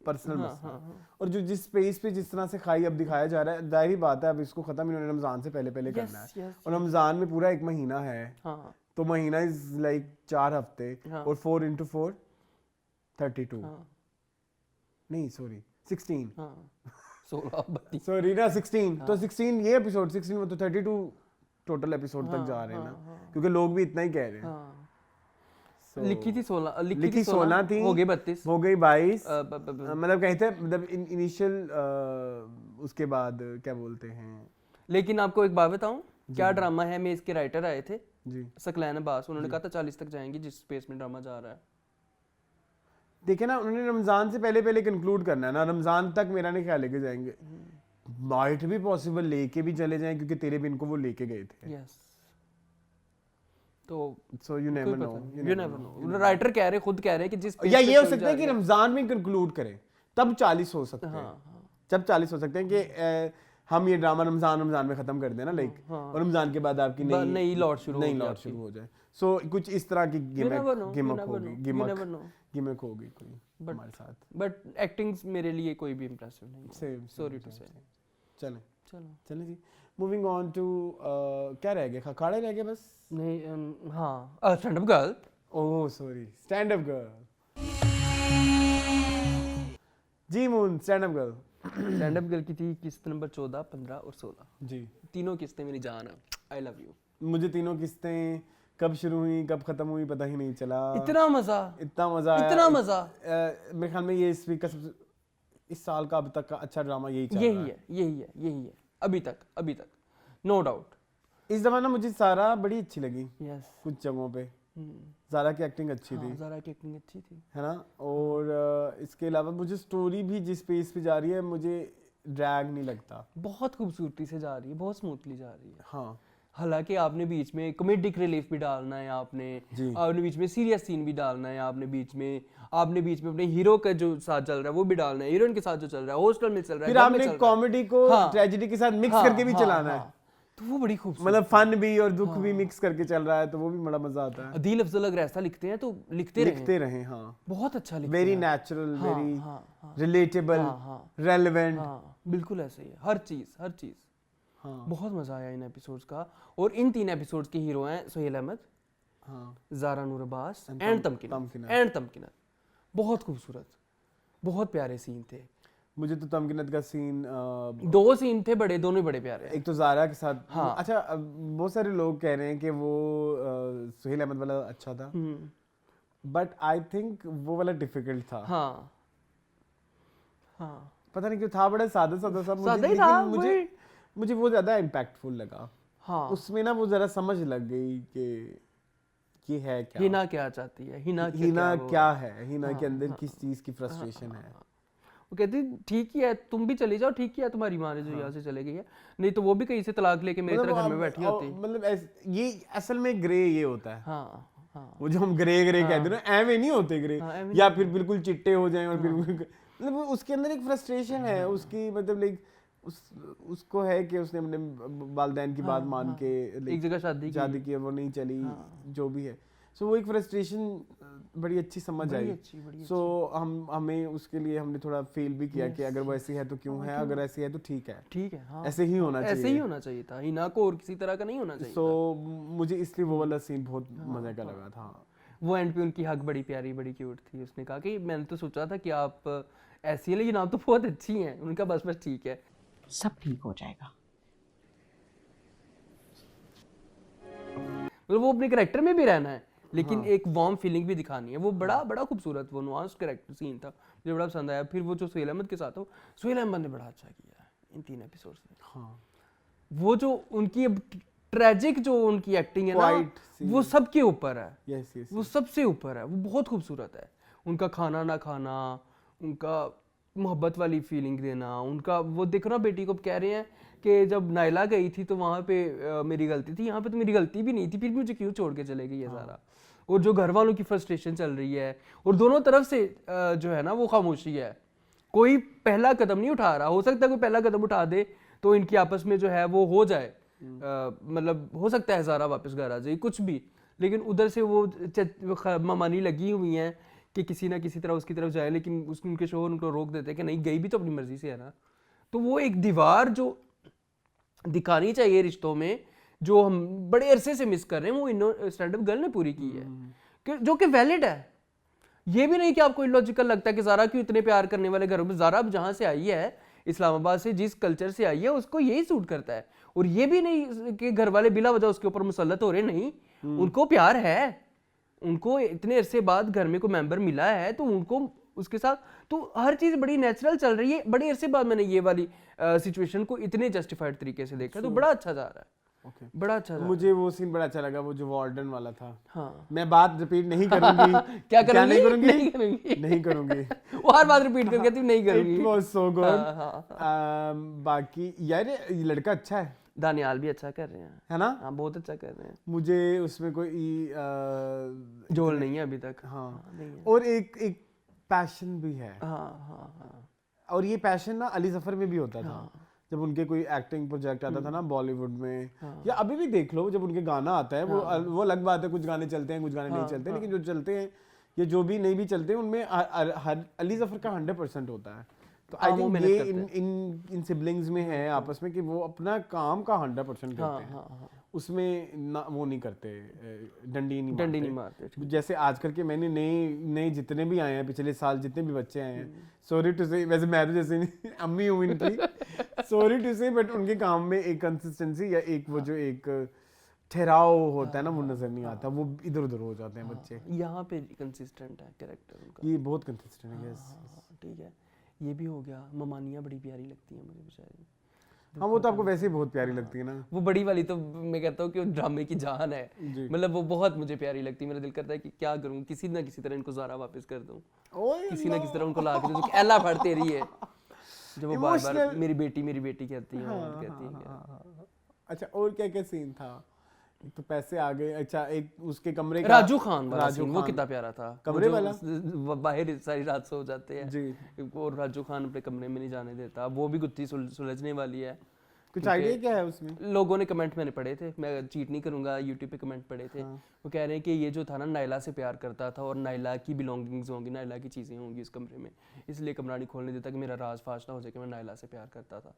पर्सनल हाँ, मसला। हाँ, हाँ। और जो जिस स्पेस पे जिस तरह से खाई अब दिखाया जा रहा है, जाहिर बात है अब इसको खत्म इन्होंने रमजान से पहले पहले करना Yes, है, yes, और रमजान में पूरा एक महीना है, हाँ, तो महीना इज लाइक 4 हफ्ते, हाँ। और 4 into 4 32, हाँ, नहीं सॉरी 16, हाँ, 16 32 सॉरी ना 16, तो 16 ये एपिसोड 16 में तो 32 टोटल एपिसोड तक जा रहे हैं ना, क्योंकि लोग भी इतना ही कह रहे हैं। हाँ। So, लिखी थी 16, लिखी 16 थी, हो गई 32, हो गई 22, ब- मतलब कहते हैं मतलब इनिशियल, उसके बाद क्या बोलते हैं। लेकिन आपको एक बात बताऊं, क्या ड्रामा है, मैं इसके राइटर आए थे जी सकलैन अब्बास, उन्होंने कहा था 40 तक जाएंगे जिस स्पेस में ड्रामा जा रहा है। देखे ना, उन्होंने रमजान से पहले पहले कंक्लूड करना है ना, रमजान तक मेरा नहीं ख्याल लेके जाएंगे, माइट भी पॉसिबल लेके भी चले जाएं, क्योंकि तेरे बिन को वो लेके गए थे, यस, तो so you never know, you never know, writer कह रहे, खुद कह रहे कि जिस या ये हो सकता है कि रमजान में कंक्लूड करें तब 40 हो सकते हैं, हाँ, जब 40 हो सकते हैं कि हम ये ड्रामा रमजान में खत्म कर दें ना, लाइक, हाँ। और रमजान के बाद आपकी नई लॉट शुरू नई होगी लॉट आपकी। शुरू हो जाए, सो कुछ इस तरह की never know, you never know, you never गिमक know. गिमक होगी कोई हमारे साथ। बट एक्टिंग्स मेरे लिए कोई भी इंप्रेसिव नहीं है, सेम सॉरी टू से। चलें चलो चलें जी, मूविंग ऑन टू क्या रह गया, खखाड़े रह गए बस। नहीं, हाँ, Stand up Girl, oh sorry, Stand up Girl, जी Moon Stand up Girl, Stand up Girl की थी किस्त नंबर 14, 15 और 16, जी तीनों किस्तें मेरी जान है, आई लव यू। मुझे तीनों किस्तें कब शुरू हुई कब खत्म हुई पता ही नहीं चला, इतना मजा आया, इतना मजा, मेरे ख्याल में ये इस वीक का इस साल का अब तक का अच्छा ड्रामा यही चल रहा है। यही है अभी तक, नो डाउट। इस दफा ना मुझे सारा बड़ी अच्छी लगी, यस, कुछ जगहों पे ज़ारा की एक्टिंग अच्छी थी, ज़ारा की एक्टिंग अच्छी थी, है ना, और इसके अलावा मुझे स्टोरी भी जिस पेस पे जा रही है मुझे ड्रैग नहीं लगता, बहुत खूबसूरती से जा रही है, बहुत स्मूथली जा रही है। हाँ, हालांकि आपने बीच में कॉमेडिक रिलीफ भी डालना है, आपने बीच में सीरियस सीन भी डालना है, आपने बीच में अपने हीरो का जो साथ चल रहा है वो भी डालना है, हीरोइन के साथ जो चल रहा है, हॉस्टल में चल रहा है, फिर घर में आपने चल रहा है। कॉमेडी को हाँ। ट्रेजेडी के साथ मिक्स करके भी चलाना है, तो वो बड़ी खूबसूरत, मतलब फन भी और दुख भी मिक्स करके चल रहा है, तो वो भी बड़ा मजा आता है। अदील अफजल अगर ऐसा लिखते हैं तो लिखते रहे, हाँ, बहुत अच्छा लिखते वेरी हैं। नेचुरल, हाँ, वेरी हाँ, रिलेटेबल, रेलेवेंट, हाँ, बिल्कुल ऐसे ही है, हर चीज। हाँ, बहुत मजा आया इन एपिसोड्स का, और इन 3 एपिसोड्स के हीरो हैं सोहेल अहमद, हाँ, ज़ारा नूर अब्बास And एंड तमकिनत। तमकिनत, बहुत खूबसूरत, बहुत प्यारे सीन थे। मुझे तो तमकिनत का सीन 2 सीन थे बड़े, दोनों ही बड़े प्यारे। एक तो ज़ारा के साथ, हाँ। अच्छा बहुत सारे लोग कह रहे हैं कि वो सुहेल अहमद वाला अच्छा था, बट आई थिंक वो वाला डिफिकल्ट था, हाँ, पता नहीं क्यों था, बड़ा सादा सादा सा, सादा ही था, मुझे वो ज्यादा इम्पैक्टफुल लगा, हाँ, उसमें ना वो जरा समझ लग गई कि ये है क्या, हिना क्या चाहती है, हिना क्या है, हिना के अंदर किस चीज की फ्रस्ट्रेशन है। वो कहती ठीक ही है, तुम भी चली जाओ, ठीक ही है, तुम्हारी माँ ने जो यहाँ से चले गई है, नहीं तो वो भी कहीं से तलाक लेके मेरी तरह घर में बैठी होती। मतलब ये असल में ग्रे ये होता है। हाँ, वो जो हम ग्रे कहते हैं ना, ऐवे नहीं होते ग्रे, या फिर बिल्कुल चिट्टे हो जाएं और फिर मतलब उसके अंदर एक फ्रस्ट्रेशन है उसकी, मतलब लाइक उसको है कि उसने अपने वालिदैन की बात मान के एक जगह शादी की, वो नहीं चली, जो भी है। सो वो एक फ्रस्ट्रेशन बड़ी अच्छी समझ आई। सो हमें उसके लिए हमने थोड़ा फील भी किया कि अगर वो ऐसी है तो क्यों है, अगर ऐसी है तो ठीक है, हाँ, ऐसे ही होना चाहिए, ऐसे ही होना चाहिए था, हिना को और किसी तरह का नहीं होना चाहिए। सो मुझे इसलिए वो वाला सीन बहुत मजे का लगा था। वो एंड पे उनकी हक बड़ी प्यारी, बड़ी क्यूट थी। उसने कहा कि मैंने तो सोचा था कि आप ऐसी है, लेकिन आप तो बहुत अच्छी हैं। उनका बस ठीक है, सब ठीक हो जाएगा। मतलब वो अपने कैरेक्टर में भी रहना है, लेकिन एक वार्म फीलिंग भी दिखानी है। वो बड़ा खूबसूरत वो नुआंस कैरेक्टर सीन था, मुझे बड़ा पसंद आया। फिर वो जो सुहेल अहमद के साथ हो, सुहेल अहमद ने बड़ा अच्छा किया है इन 3 एपिसोड्स में। हाँ, वो जो उनकी ट्रेजिक जो उनकी एक्टिंग है ना, वो सबके ऊपर है। वो सबसे ऊपर है, वो बहुत खूबसूरत है। उनका खाना ना खाना, उनका मोहब्बत वाली फीलिंग देना, उनका वो देखो ना, बेटी को कह रहे हैं कि जब नायला गई थी तो वहाँ पे मेरी गलती थी, यहाँ पे तो मेरी गलती भी नहीं थी, फिर मुझे क्यों छोड़ के चले गई है सारा। और जो घर वालों की फ्रस्ट्रेशन चल रही है, और दोनों तरफ से जो है ना वो खामोशी है, कोई पहला कदम नहीं उठा रहा। हो सकता है कोई पहला कदम उठा दे तो इनकी आपस में जो है वो हो जाए, मतलब हो सकता है ज़ारा वापस घर आ जाए, कुछ भी। लेकिन उधर से वो मामानी लगी हुई हैं कि किसी ना किसी तरह उसकी तरफ जाए, लेकिन उनके शोहर उनको रोक देते हैं कि नहीं, गई भी तो अपनी मर्जी से है ना। तो वो एक दीवार जो दिखानी चाहिए रिश्तों में, जो हम बड़े अरसे से मिस कर रहे हैं, वो स्टैंड अप गर्ल ने पूरी की है, जो कि वैलिड है। ये भी नहीं कि आपको इलॉजिकल लगता है कि ज़ारा क्यों इतने प्यार करने वाले घरों में, ज़ारा अब जहाँ से आई है, इस्लामाबाद से, जिस कल्चर से आई है, उसको यही सूट करता है। और ये भी नहीं कि घर वाले बिला वजह उसके ऊपर मुसल्लत हो रहे, नहीं, उनको प्यार है, उनको इतने अरसे बाद घर में कोई मेंबर मिला है तो उनको उसके साथ तो हर चीज़ बड़ी नेचुरल चल रही है। बड़ी अरसे बाद मैंने ये वाली सिचुएशन को इतने जस्टिफाइड तरीके से देखा, तो बड़ा अच्छा जा रहा है। बड़ा अच्छा मुझे वो सीन बड़ा अच्छा लगा, वो जो वार्डन वाला था। हाँ, मैं बात रिपीट नहीं करूंगी। क्या करूंगी? नहीं करूंगी। वो हर बात रिपीट करके कहती नहीं करूंगी। It was so good। बाकी यार ये लड़का अच्छा है, दानियाल भी अच्छा कर रहे हैं, है ना? हाँ, बहुत अच्छा कर रहे हैं। मुझे उसमें कोई जोल नहीं है अभी तक। हाँ, नहीं है। और एक पैशन भी है। हाँ। और ये पैशन ना अली जफर में भी होता था। जब उनके कोई एक्टिंग प्रोजेक्ट आता था ना बॉलीवुड में, या अभी भी देख लो, जब उनके गाना आता है, वो अलग बात है, कुछ गाने चलते हैं, कुछ गाने नहीं चलते, लेकिन जो चलते हैं या जो भी नहीं भी चलते उनमें अली जफर का 100% होता है। तो आई थिंक ये इन सिबलिंग्स में है आपस में कि वो अपना काम का 100% करते हैं। उसमें ना वो नहीं करते, डंडी नहीं मारते। जैसे आजकल के मैंने नए जितने भी आए हैं पिछले साल, जितने भी बच्चे आए हैं, सॉरी टू से, वैसे मैं तो जैसे अम्मी हूँ इनकी, सॉरी टू से, बट उनके काम में एक कंसिस्टेंसी या एक वो जो एक ठहराव होता है ना, वो नजर नहीं आता, वो इधर उधर हो जाते हैं बच्चे। यहाँ पे कंसिस्टेंट है कैरेक्टर उनका, ये बहुत कंसिस्टेंट है। ठीक है, ये भी हो गया। ममानिया बड़ी प्यारी लगती है मुझे बेचारी। हाँ, वो तो आपको वैसे ही बहुत प्यारी लगती है ना। वो बड़ी वाली तो मैं कहता हूँ कि ड्रामे की जान है, मतलब वो बहुत मुझे प्यारी लगती है। मेरा दिल करता है कि क्या करूँ, किसी ना किसी तरह इनको ज़ारा वापस कर दूँ, किसी ना किसी तरह उनको ला के दूँ, एला फड़ तेरी है, जो वो बार-बार मेरी बेटी कहती है। अच्छा, और क्या सीन था? तो पैसे आ गए। अच्छा, एक उसके कमरे का राजू खान वाला सीन, वो कितना प्यारा था। कमरे वाला बाहर सारी रात सो जाते हैं जी, और राजू खान अपने कमरे में नहीं जाने देता। वो भी गुत्थी सुलझने वाली है। कुछ आइडिया क्या है उसमें? लोगों ने कमेंट मैंने पढ़े थे, मैं चीट नहीं करूंगा, यूट्यूब पे कमेंट पढ़े थे। वो कह रहे हैं कि ये जो था ना, नायला से प्यार करता था और नायला की बिलोंगिंग्स होंगी, नायला की चीज़ें होंगी इस कमरे में, इसलिए कमरा नहीं खोलने देता कि मेरा राज फाश ना हो जाए कि मैं नायला से प्यार करता था।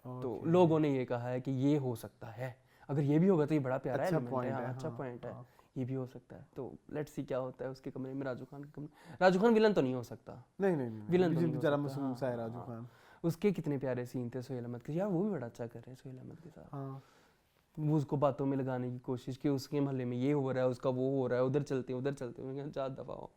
तो लोगों ने ये कहा है कि ये हो सकता है, अगर ये भी होगा तो ये बड़ा प्यारा है, अच्छा पॉइंट है, ये भी हो सकता है। तो लेट्स सी क्या होता है उसके कमरे में, राजू खान के कमरे। राजू खान विलन तो नहीं हो सकता, नहीं विलन तो नहीं जरा मासूम सा है राजू खान। उसके कितने प्यारे सीन थे सुहेल अहमद के, यार वो भी बड़ा अच्छा कर रहे हैं सुहेल अहमद के साथ। वो उसको बातों में लगाने की कोशिश की, उसके मोहल्ले में ये हो रहा है, उसका वो हो रहा है, उधर चलते हैं 4 दफा हो।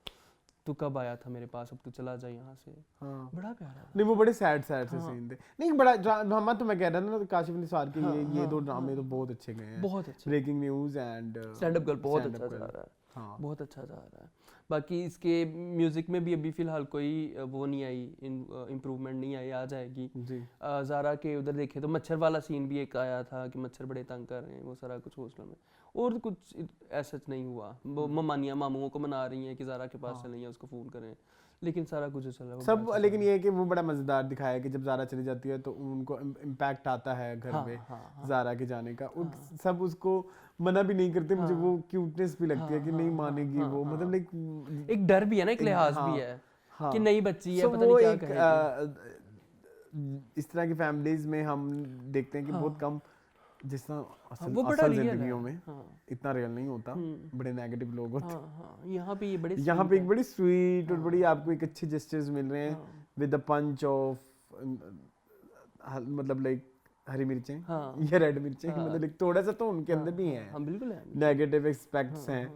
तू कब आया था मेरे पास, अब तू चला जा यहाँ से। हाँ। बड़ा प्यारा था। नहीं वो बड़े सैड से सीन थे। नहीं बड़ा ड्रामा तो मैं कह रहा था ना, काशिफ निसार के ये दो ड्रामे तो बहुत अच्छे गए हैं, बहुत अच्छे। Breaking news and stand up girl बहुत अच्छा जा रहा है। हाँ बहुत अच्छा जा रहा है। बाकी इसके म्यूजिक में भी अभी फिलहाल कोई वो नहीं आई, इम्प्रूवमेंट नहीं आई, आ जाएगी जी। ज़ारा के उधर देखे तो मच्छर वाला सीन भी एक आया था कि मच्छर बड़े तंग कर रहे हैं, वो सारा कुछ हौसला में, और कुछ ऐसा नहीं हुआ। वो ममानिया मामूओं को मना रही हैं कि ज़ारा के पास चलें या उसको फ़ोन करें, लेकिन सारा कुछ चल रहा है सब। लेकिन ये है कि वो बड़ा मजेदार दिखाया है कि जब ज़ारा चली जाती है तो उनको इम्पैक्ट आता है घर पे ज़ारा के जाने का। सब उसको मना भी नहीं करते, मुझे वो क्यूटनेस भी लगती है कि नहीं मानेगी वो, मतलब लाइक एक डर भी है ना, एक लिहाज भी है कि नई बच्ची है, पता नहीं क्या करेगी। इस तरह की फैमिलीज में हम देखते हैं कि बहुत कम, जिस तरह वो बड़ा असल रियल जिंदगियों है। में इतना रियल नहीं होता, बड़े नेगेटिव लोग होते हैं। यहाँ पे ये बड़े यहाँ पे एक बड़ी स्वीट और बड़ी आपको एक अच्छे जेस्चर्स मिल रहे हैं विद द पंच ऑफ मतलब लाइक हरी मिर्चें या रेड मिर्चें, मतलब लाइक थोड़ा सा तो उनके अंदर भी है, बिल्कुल है, नेगेटिव एस्पेक्ट्स हैं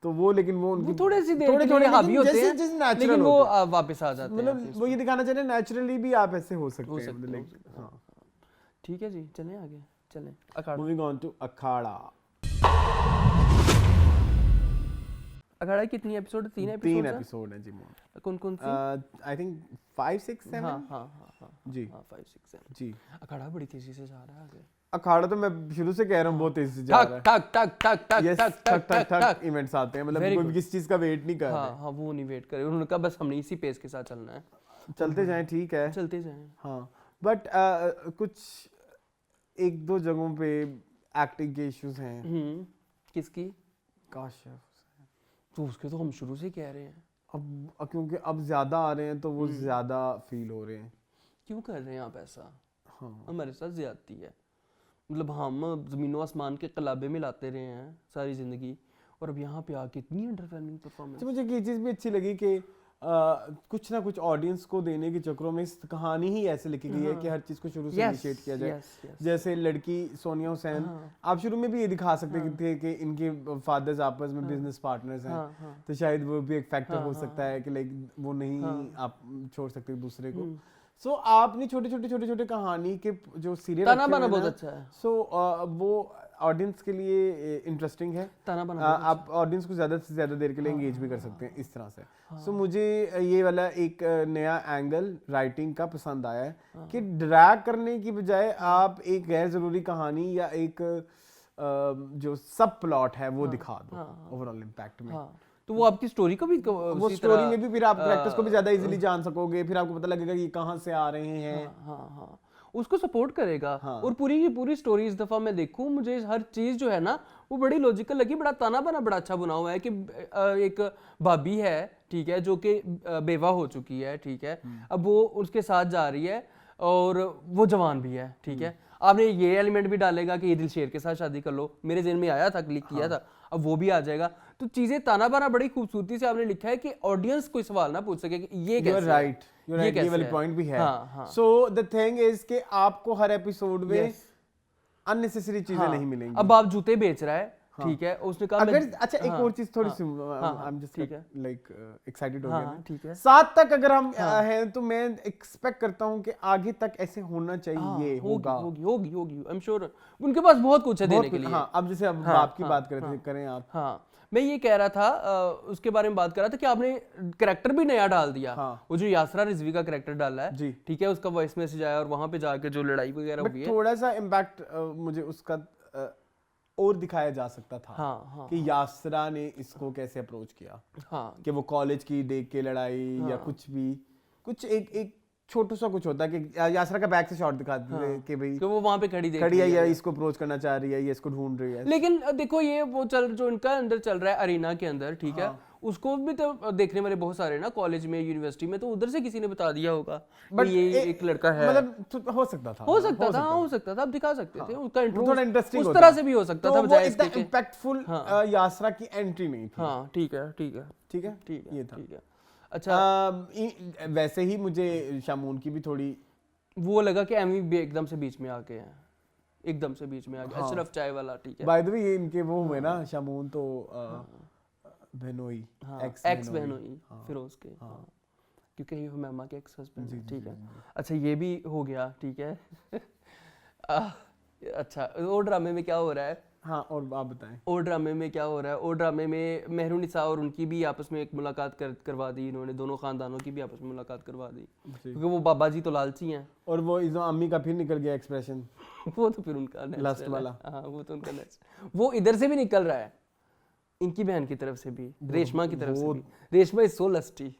तो वो, लेकिन वो उनकी थोड़े से थोड़े हावी होते हैं, लेकिन वो वापस आ जाते हैं। मतलब वो ये दिखाना चाह रहे हैं नेचुरली भी आप ऐसे हो सकते हैं, मतलब लाइक हाँ। ठीक है जी, चलें आगे, चलें अखाड़ा। मूविंग ऑन टू अखाड़ा। अखाड़ा कितनी एपिसोड? 3 एपिसोड है जी। कौन कौन सी? I think 5 6 7। हाँ जी 5 6 7 जी। अखाड़ा बड़ी तेजी से जा रहा है आगे। अखाड़ा तो मैं शुरू से कह रहा हूँ बहुत तेजी से जा रहा है। टक टक टक टक यस, टक टक टक इवेंट्स आते हैं, मतलब कोई किसी चीज का वेट नहीं कर रहे। हाँ वो नहीं वेट करे, उन्होंने कहा बस हमने इसी पेस के साथ चलना है, चलते जाएं, ठीक है चलते जाएं। हाँ बट कुछ एक दो जगहों पे एक्टिंग के इश्यूज हैं। किसकी? काशिफ। तो उसके तो हम शुरू से कह रहे हैं, अब क्योंकि अब ज्यादा आ रहे हैं तो वो ज्यादा फील हो रहे हैं। क्यों कर रहे हैं आप ऐसा? हाँ हमारे साथ ज्यादती है, मतलब हम ज़मीनों आसमान के कलाबे में लाते रहे हैं सारी ज़िंदगी, और अब यहाँ पे आके इतनी अंडरवेलमिंग परफॉर्मेंस। मुझे ये चीज़ भी अच्छी लगी कि कुछ ना कुछ ऑडियंस को देने के चक्करों में इस कहानी ही ऐसे लिखी गई है कि हर चीज़ को शुरू से इनिशिएट किया जाए। जैसे लड़की सोनिया हुसैन, आप शुरू में भी ये दिखा सकते थे कि इनके फादर्स आपस में बिजनेस पार्टनर्स हैं, तो शायद वो भी एक फैक्टर हो सकता है कि लाइक वो नहीं आप छोड़ सकते दूसरे को। सो आपने छोटे छोटे कहानी के जो सीरियल ताना बाना बहुत अच्छा है, सो वो ऑडियंस के लिए इंटरेस्टिंग है। ताना बाना आप ऑडियंस को ज़्यादा से ज़्यादा देर के लिए एंगेज भी कर सकते हैं इस तरह से। सो मुझे ये वाला एक नया एंगल राइटिंग का पसंद आया है कि ड्रैग करने की बजाय आप एक गैर ज़रूरी कहानी या एक जो सब प्लॉट है वो दिखा दो ओवरऑल इम्पैक्ट में। तो वो आपकी स्टोरी को भी, वो स्टोरी में भी फिर आप कैरेक्टर्स को भी ज्यादा इजीली जान सकोगे, फिर आपको पता लगेगा कि ये कहाँ से आ रहे हैं। उसको सपोर्ट करेगा। और पूरी की पूरी स्टोरी इस दफा मैं देखूं, मुझे हर चीज जो है ना वो बड़ी लॉजिकल लगी, बड़ा ताना बाना बड़ा अच्छा बना हुआ है कि एक भाभी है, ठीक है, जो कि बेवा हो चुकी है, ठीक है, अब वो उसके साथ जा रही है और वो जवान भी है, ठीक है। आपने ये एलिमेंट भी डालेगा कि ये दिलशेर के साथ शादी कर लो, मेरे ज़हन में आया था, क्लिक किया था, अब वो भी आ जाएगा। तो चीजें ताना बाना बड़ी खूबसूरती से आपने लिखा है कि ऑडियंस कोई सवाल ना पूछ सके कि ये कैसे राइट, ये वाली पॉइंट भी है। सो द थिंग इज कि आपको हर एपिसोड में अननेसेसरी चीजें नहीं मिलेंगी। अब आप जूते बेच रहा है, ठीक है, उसने कहा अगर अच्छा एक और चीज थोड़ी सी I am just like excited हो गया मैं, ठीक है। 7 तक अगर हम हैं तो मैं एक्सपेक्ट करता हूं कि आगे तक ऐसे होना चाहिए, होगी आई एम श्योर, उनके पास बहुत कुछ है देने के लिए। हाँ, अब जैसे अब बाप की बात करें आप। हाँ, मैं ये कह रहा था, उसके बारे में बात कर रहा था कि आपने कैरेक्टर भी नया डाल दिया। वो जो यासरा रिजवी का कैरेक्टर डाला है, ठीक है, उसका वॉइस मैसेज आया और वहां पे जाके जो लड़ाई वगैरह हुई है, थोड़ा सा इम्पैक्ट मुझे उसका और दिखाया जा सकता था कि यासरा ने इसको कैसे अप्रोच किया, कि वो कॉलेज की देख के लड़ाई या कुछ एक छोटा सा कुछ होता है कि यासरा का बैक से शॉट दिखाते थे कि भाई वो वहां पे खड़ी है या इसको अप्रोच करना चाह रही है या इसको ढूंढ रही है। लेकिन देखो ये वो जो इनका अंदर चल रहा है अरीना के अंदर, ठीक है, उसको भी तो देखने वाले बहुत सारे ना कॉलेज में, यूनिवर्सिटी में, तो उधर से किसी ने बता दिया होगा बट ये एक लड़का है, मतलब हो सकता था अब दिखा सकते थे, उसका इंट्रो थोड़ा इंटरेस्टिंग उस तरह से भी हो सकता था, बजाय इसके इम्पैक्टफुल यासरा की एंट्री नहीं थी। हाँ ठीक है, ये था। अच्छा, वैसे ही मुझे शामून की भी थोड़ी वो लगा कि एमी भी एकदम से बीच में आ गए हैं, अशरफ चाय वाला, ठीक है। बाय द वे ये इनके वो हुए ना शामून, तो बेनोई, हाँ, एक्स एक्स बेनोई फिरोज के, हाँ, क्योंकि ये हुमामा के एक्स हस्बैंड है, ठीक है। अच्छा ये भी हो गया, ठीक है। अच्छा और ड्रामे में क्या हो रहा है? हाँ, और आप बताएं। और ड्रामे में क्या हो रहा है? और ड्रामे में मेहरुनिसा और उनकी भी आपस में एक मुलाकात करवा दी इन्होंने, दोनों खानदानों की भी आपस में मुलाकात करवा दी, क्योंकि वो बाबा जी तो लालची हैं। और वो इस अम्मी का फिर निकल गया एक्सप्रेशन वो तो फिर उनका लास्ट वाला, हाँ वो तो उनका वो इधर से भी निकल रहा है, इनकी बहन की तरफ से भी, रेशमा की तरफ से भी। Reshma is so lusty,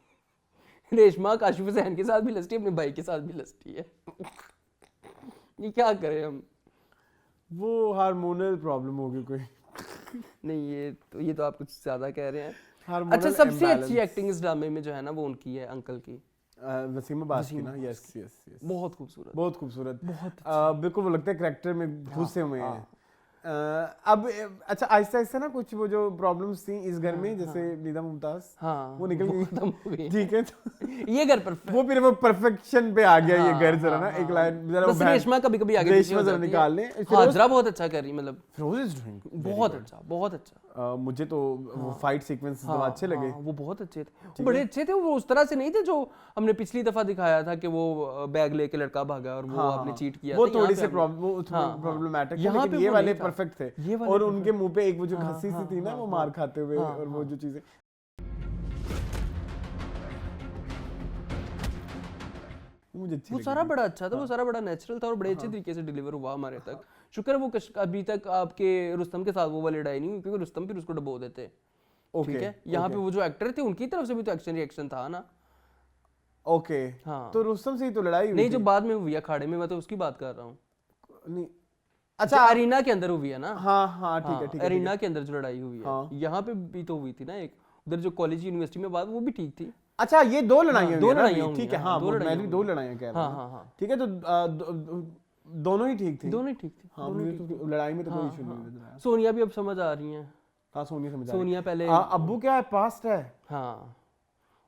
Reshma Kashif Hussain के साथ भी लस्टी, अपने भाई के साथ भी लस्टी है। ये क्या करें हम? वो हार्मोनल प्रॉब्लम होगी कोई। नहीं ये तो आप कुछ ज्यादा कह रहे हैं। हार्मोनल अच्छा सबसे imbalance। अच्छी एक्टिंग इस ड्रामे में जो है ना वो उनकी है, अंकल की, वसीम अब्बास की ना। यस यस यस, बहुत खूबसूरत, बहुत खूबसूरत, बिल्कुल वो लगता है कैरेक्टर में घुसे हुए हैं। अब अच्छा आहिस्ता आहिस्ता ना कुछ वो जो प्रॉब्लम्स थी इस घर में, जैसे निदा मुमताज, हाँ, वो निकल गई, ठीक है। तो ये घर परफेक्ट, वो फिर वो परफेक्शन पे आ गया ये घर जरा ना, एक लाइन जरा बस रेशमा कभी कभी आगे पीछे हो जाती है, निकाल ले। हाजरा बहुत अच्छा कर रही, मतलब फिरोज इज डूइंग बहुत अच्छा, बहुत अच्छा। मुझे तो वो फाइट सीक्वेंसेस तो अच्छे लगे, वो बहुत अच्छे थे, वो बड़े अच्छे थे। वो उस तरह से नहीं थे जो हमने पिछली दफा दिखाया था कि वो बैग लेके लड़का भागा और वो आपने चीट किया, वो थोड़ी सी प्रॉब्लमैटिक, लेकिन ये वाले परफेक्ट थे। और उनके मुंह पे एक वो जो हंसी सी थी ना, वो मार खाते हुए, और वो जो चीजें मुझे अच्छी वो सारा बड़ा अच्छा था, वो सारा बड़ा नेचुरल था और बड़े अच्छे तरीके से डिलीवर हुआ हमारे तक। शुक्र है वो अभी तक आपके रुस्तम के साथ वो वाली लड़ाई नहीं हुई, क्योंकि रुस्तम फिर उसको डबो देते, ठीक है। यहाँ पे वो जो एक्टर थे उनकी तरफ से भी तो एक्शन रिएक्शन था ना। ओके, हाँ, तो रुस्तम से ही तो लड़ाई हुई नहीं, जो बाद में हुई है अखाड़े में, मैं तो उसकी बात कर रहा हूँ। नहीं, अच्छा अरीना के अंदर हुई है ना। हाँ हाँ ठीक है ठीक है, अरीना के अंदर जो लड़ाई हुई है, यहाँ पे भी तो हुई थी ना एक, उधर जो कॉलेज यूनिवर्सिटी में बात, वो भी ठीक थी। अच्छा ये दो लड़ाइयाँ, दो लड़ाइयाँ, ठीक है। हाँ मैं भी दो लड़ाइयाँ कह रहा हूँ, ठीक है। तो दोनों ही ठीक थी, दोनों ही ठीक थी। हाँ, मुझे तो लड़ाई में तो कोई इशू नहीं। सोनिया भी अब समझ आ रही है। हाँ सोनिया समझ आ रही है। सोनिया पहले अब्बू क्या है, पास्ट है, हाँ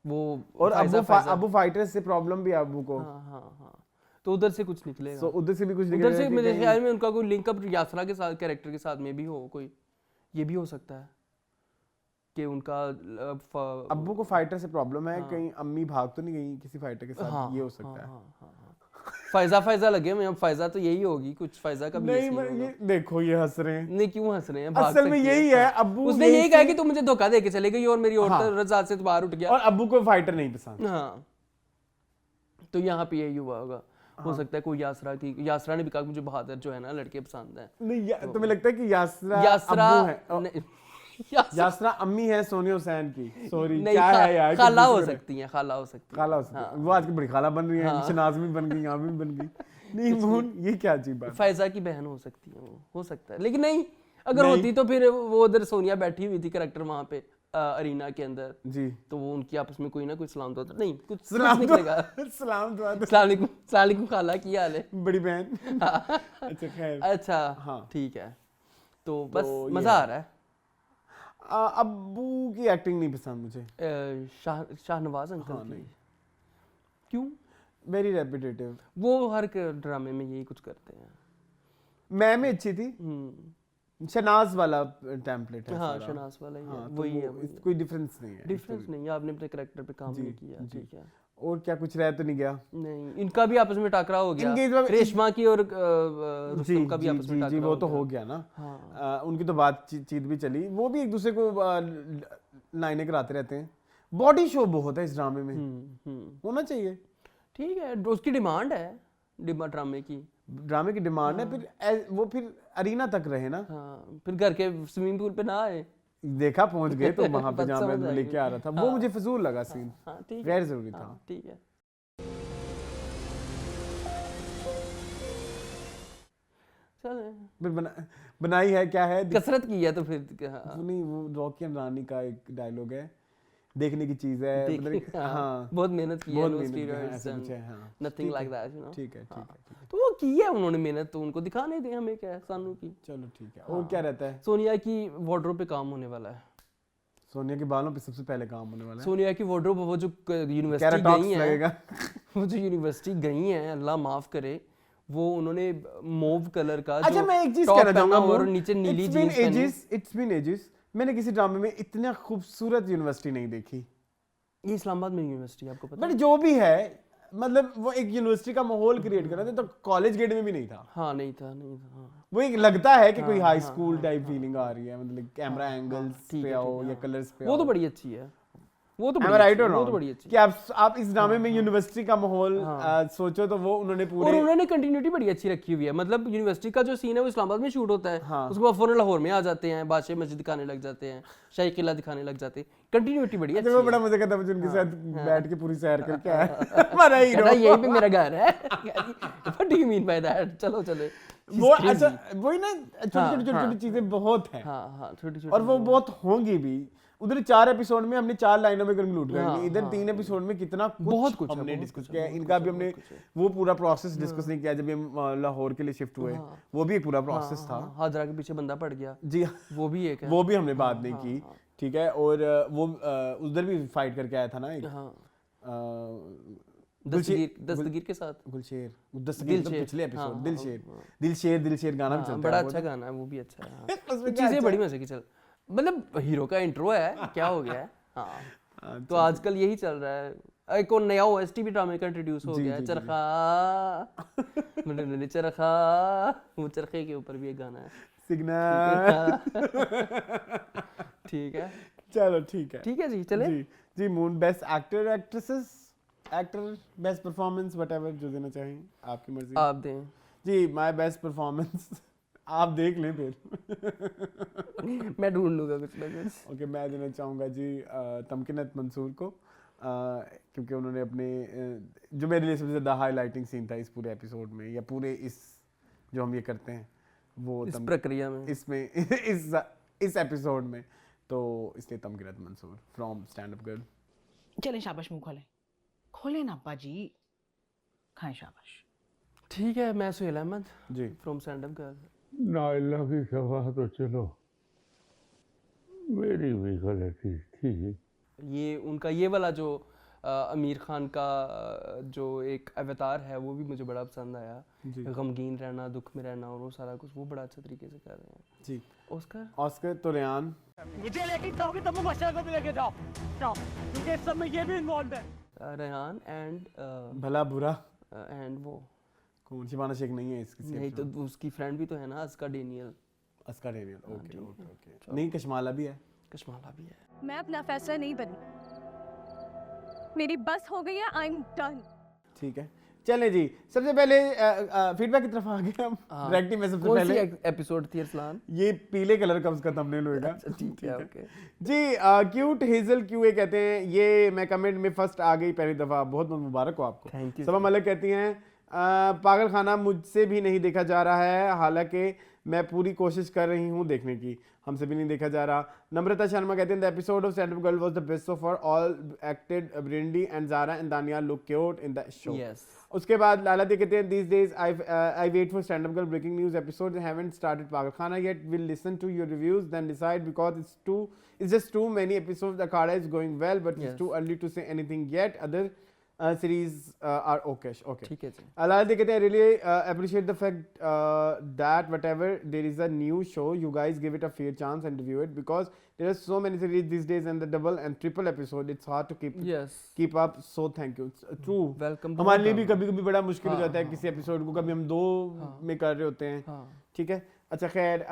वो, और अब्बू फाइटर्स से प्रॉब्लम भी है अब्बू को। हाँ तो उधर से कुछ निकलेगा, उधर से भी कुछ निकलेगा। उधर से मेरे ख्याल में उनका कोई लिंकअप यासरा के साथ, कैरेक्टर के साथ में भी हो कोई, ये भी हो सकता है कि उनका अब्बू को फाइटर से प्रॉब्लम है, कहीं अम्मी भाग तो नहीं गई किसी फाइटर के साथ, ये हो सकता है। फायजा लगे मैं, अब फायजा तो यही होगी कुछ, फायजा का भी नहीं, ये देखो ये हंस रहे हैं। नहीं क्यों हंस रहे हैं, असल में यही है, अब्बू उसने यही कहा कि तू मुझे धोखा दे के चले गई और मेरी औरत रजा से बाहर उठ गया, और अब्बू को फाइटर नहीं पसंद। हाँ तो यहाँ पे यही हुआ होगा। हो सकता है कोई यासरा ने भी कहा मुझे बहादुर जो है ना लड़के पसंद है। नहीं तुम्हें लगता है कि यासरा अब्बू है? यासरा अम्मी है सोनिया हुसैन की, सॉरी क्या है यार, खाला हो सकती है, खाला हो सकती है। वो आज की बड़ी खाला बन रही है, शनाज भी बन गई, यहाँ भी बन गई। नहीं मोहन ये क्या अजीब बात। फायजा की बहन हो सकती है, वो हो सकता है, लेकिन नहीं अगर होती तो फिर वो उधर सोनिया बैठी हुई थी कैरेक्टर वहां पे अरीना के अंदर जी, तो वो उनकी आपस में कोई ना कोई सलाम दुआ नहीं कुछ निकलेगा। सलाम वालेकुम खाला की हाल है, बड़ी बहन। अच्छा खैर, अच्छा हाँ ठीक है, तो बस मजा आ रहा है। अब्बू की एक्टिंग नहीं पसंद मुझे, शाहनवाज अंकल की। क्यों? वेरी रेपिटेटिव, वो हर ड्रामे में यही कुछ करते हैं। मैं में अच्छी थी, शनाज वाला टेम्पलेट है। हाँ शनाज वाला ही है, वही है, कोई डिफरेंस नहीं है। डिफरेंस नहीं है, आपने अपने कैरेक्टर पे काम नहीं किया, ठीक है। और क्या कुछ रह तो नहीं गया? नहीं, इनका भी आपस में टाकरा हो गया, रेशमा की और रुस्तम का भी आपस में टाकरा, वो तो हो गया ना। हाँ। उनकी तो बातचीत भी चली, वो भी एक दूसरे को लाइनें कराते रहते हैं। बॉडी शो बहुत है इस ड्रामे में, होना चाहिए, ठीक है। उसकी डिमांड है, ड्रामे की डिमांड है। फिर वो फिर अरीना तक रहे ना, फिर घर के स्विमिंग पूल पे ना आए, देखा पहुंच गए तो वहां पे जहां मैं लेके आ रहा था, वो मुझे फजूल लगा सीन, गैर जरूरी था। ठीक है, फिर बनाई है क्या है, कसरत की है तो फिर नहीं, वो रॉकी एंड रानी का एक डायलॉग है, देखने की चीज है, मतलब हाँ बहुत मेहनत की है, no steroids and nothing like that, you know. ठीक है, ठीक है, तो वो की है उन्होंने मेहनत, तो उनको दिखाने दें हमें, क्या है सानू की। चलो ठीक है। और क्या रहता है? सोनिया की वार्डरोब पे काम होने वाला है, सोनिया के बालों पे सबसे पहले काम होने वाला है। सोनिया की वार्डरोब, वो जो यूनिवर्सिटी गई है, वो जो यूनिवर्सिटी गई है, अल्लाह माफ करे, वो उन्होंने मोव कलर का, अच्छा मैं एक चीज कहना चाहूंगा, और नीचे नीली जींस, इट्स बीन एजेस मैंने किसी ड्रामे में इतना खूबसूरत यूनिवर्सिटी नहीं देखी। ये इस्लामाबाद में यूनिवर्सिटी आपको पता बट जो भी है, मतलब वो एक यूनिवर्सिटी का माहौल क्रिएट कर रहे थे, तो कॉलेज गेट में भी नहीं था। हाँ नहीं था हाँ। वो एक लगता है कि कोई हाई स्कूल टाइप फीलिंग आ रही है, मतलब कैमरा एंगल्स पे आओ या कलर्स पे वो तो आओ। बड़ी अच्छी है, वो तो राइट और वो तो बड़ी अच्छी कि आप इस ड्रामे में यूनिवर्सिटी का माहौल सोचो तो वो उन्होंने और पूरे उन्होंने कंटिन्यूटी बड़ी अच्छी रखी हुई है। मतलब यूनिवर्सिटी का जो सीन है वो इस्लामाबाद में शूट होता है, हाँ। उसके बाद फौरन लाहौर में आ जाते हैं, बादशाह मस्जिद दिखाने लग जाते हैं, शाही किला दिखाने लग जाते हैं, कंटिन्यूटी बड़ी अच्छी वो है। बड़ा मजा करता है, उनके साथ बैठ के पूरी सैर करके आया हमारा हीरो। कहता यही पे मेरा घर है। What do you mean by that? चलो चले वो अच्छा वही ना, छोटी-छोटी चीजें बहुत हैं। हाँ छोटी और वो बहुत होंगी भी। उधर 4 एपिसोड में हमने 4 लाइनों में कंक्लूड कर लिया, इधर 3 एपिसोड में कितना बहुत कुछ हमने है, डिस्कस किया है। इनका भी हमने वो पूरा प्रोसेस डिस्कस नहीं किया जब हम लाहौर के लिए शिफ्ट हुए, वो भी एक पूरा प्रोसेस था। हाजरा के पीछे बंदा पड़ गया जी, वो भी एक है, वो भी हमने बात नहीं की, ठीक है। और वो उधर भी फाइट करके आया था ना एक दस्तगीर के साथ, दस्तगीर तो पिछले एपिसोड, दिलशेर गाना भी चलता है, बड़ा अच्छा गाना है, वो भी अच्छा है। उसमें क्या चीजें अच्छा बड़ी मजे की चल, मतलब हीरो का इंट्रो है, क्या हो गया है। हाँ तो आजकल यही चल रहा है। एक और नया ओएसटी भी ड्रामे का इंट्रोड्यूस हो गया है, चरखा मैंने चरखा, वो चरखे के ऊपर भी एक गाना है, सिग्नल। ठीक है चलो ठीक है जी, चले जी। Moon best actor, actresses, actor best performance, whatever जो देना चाहें, आपकी मर्जी। आप दें जी। माय बेस्ट परफॉर्मेंस आप देख लें फिर। मैं ढूंढ लूंगा कुछ ना कुछ। ओके, मैं देना चाहूँगा जी तमकिनत मंसूर को, क्योंकि उन्होंने अपने जो मेरे लिए सबसे ज़्यादा हाईलाइटिंग सीन था इस पूरे एपिसोड में, या पूरे इस जो हम ये करते हैं वो इस प्रक्रिया में, इसमें इस एपिसोड में, तो इसलिए Tamkinat Mansoor from stand up girl. चलें शाबाश, मुंह खोलें ना अब्बा जी, खाएं शाबाश। ठीक है। मैं Suhail Ahmed ji from stand up Girl. Naila की सभा तो चलो, मेरी भी गलती थी। ये उनका ये वाला जो आमिर खान का जो एक अवतार है वो भी मुझे बड़ा पसंद आया, गमगीन रहना, दुख में रहना, और वो सारा कुछ वो बड़ा अच्छा तरीके से कर रहे हैं जी। ऑस्कर तो रेहान, मुझे लेके जाओगे तब मुबशर को भी लेके जाओ, क्योंकि इस सब में ये भी इन्वॉल्व है। रेहान एंड भला बुरा एंड वो कौन, शिवाना शेख नहीं है इसकी? नहीं तो उसकी फ्रेंड भी तो है ना, अस्का डेनियल। ओके। नहीं, कश्माला भी है। कश्माला भी है। मैं अपना फैसला नहीं बनी, मेरी बस हो गई है, आई एम डन। ठीक है, चलें जी। सबसे पहले फीडबैक की तरफ आ गए हम। डायरेक्टिंग में सबसे पहले एपिसोड थी अरसलान, ये पीले कलर का उसका थंबनेल होएगा। ठीक है ओके जी। क्यूट हेजल क्यूए कहते हैं, ये मैं कमेंट में फर्स्ट आ गई पहली दफा, बहुत बहुत मुबारक हो आपको। Thank you. सबा मलिक कहती हैं पागल खाना मुझसे भी नहीं देखा जा रहा है, हालांकि मैं पूरी कोशिश कर रही हूँ देखने की, हमसे भी नहीं देखा जा रहा। नम्रता शर्मा कहते हैं the episode of Stand up Girl was the best so far, all acted brilliantly and Zara and Dania look cute in the show. उसके बाद लाला दी कहते हैं these days I wait for stand up girl breaking news episodes, I haven't started पागल खाना yet, will listen to your reviews then decide because it's just too many episodes. The Akhada is going well but it's too early to say anything yet. Other series are okay. ठीक है जी। लाला दी कहते हैं really appreciate the fact that whatever there is a new show you guys give it a fair chance and review it, because there are so many series these days and the double and triple episode it's hard to keep up, so thank you. True, welcome। हमारे लिए भी कभी कभी बड़ा मुश्किल हो जाता है किसी एपिसोड को, कभी हम 2 में कर रहे होते हैं, ठीक है। अच्छा खैर,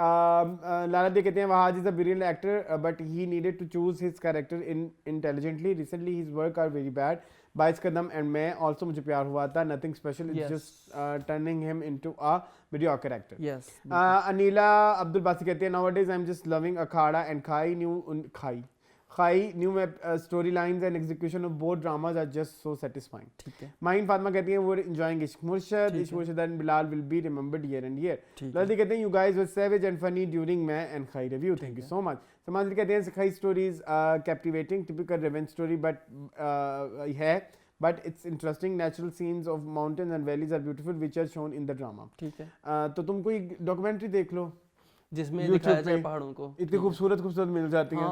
लाला दे कहते हैं Wahaj is a brilliant actor but he needed to choose his character intelligently, recently his work are very bad, बाइस कदम एंड मैं ऑल्सो मुझे प्यार हुआ था, nothing special, it's just turning him into a mediocre actor. Yes. Anila Abdul Basi कहते हैं nowadays I'm just loving Akhada and Khai new storylines and execution of both dramas are just so satisfying. ठीक है। Mine Fatima कहती हैं we're enjoying Ishq Murshid and Bilal will be remembered year and year. Lalit कहते हैं you guys were savage and funny during मैं and Khai review. Thank you so much. समाज कहते हैं Khai stories captivating, typical revenge story but है, but it's interesting, natural scenes of mountains and valleys are beautiful which are shown in the drama. ठीक है। तो तुम कोई documentary देख लो जिसमें दिखाया जाए पहाड़ों को, इतनी खूबसूरत मिल जाती हैं,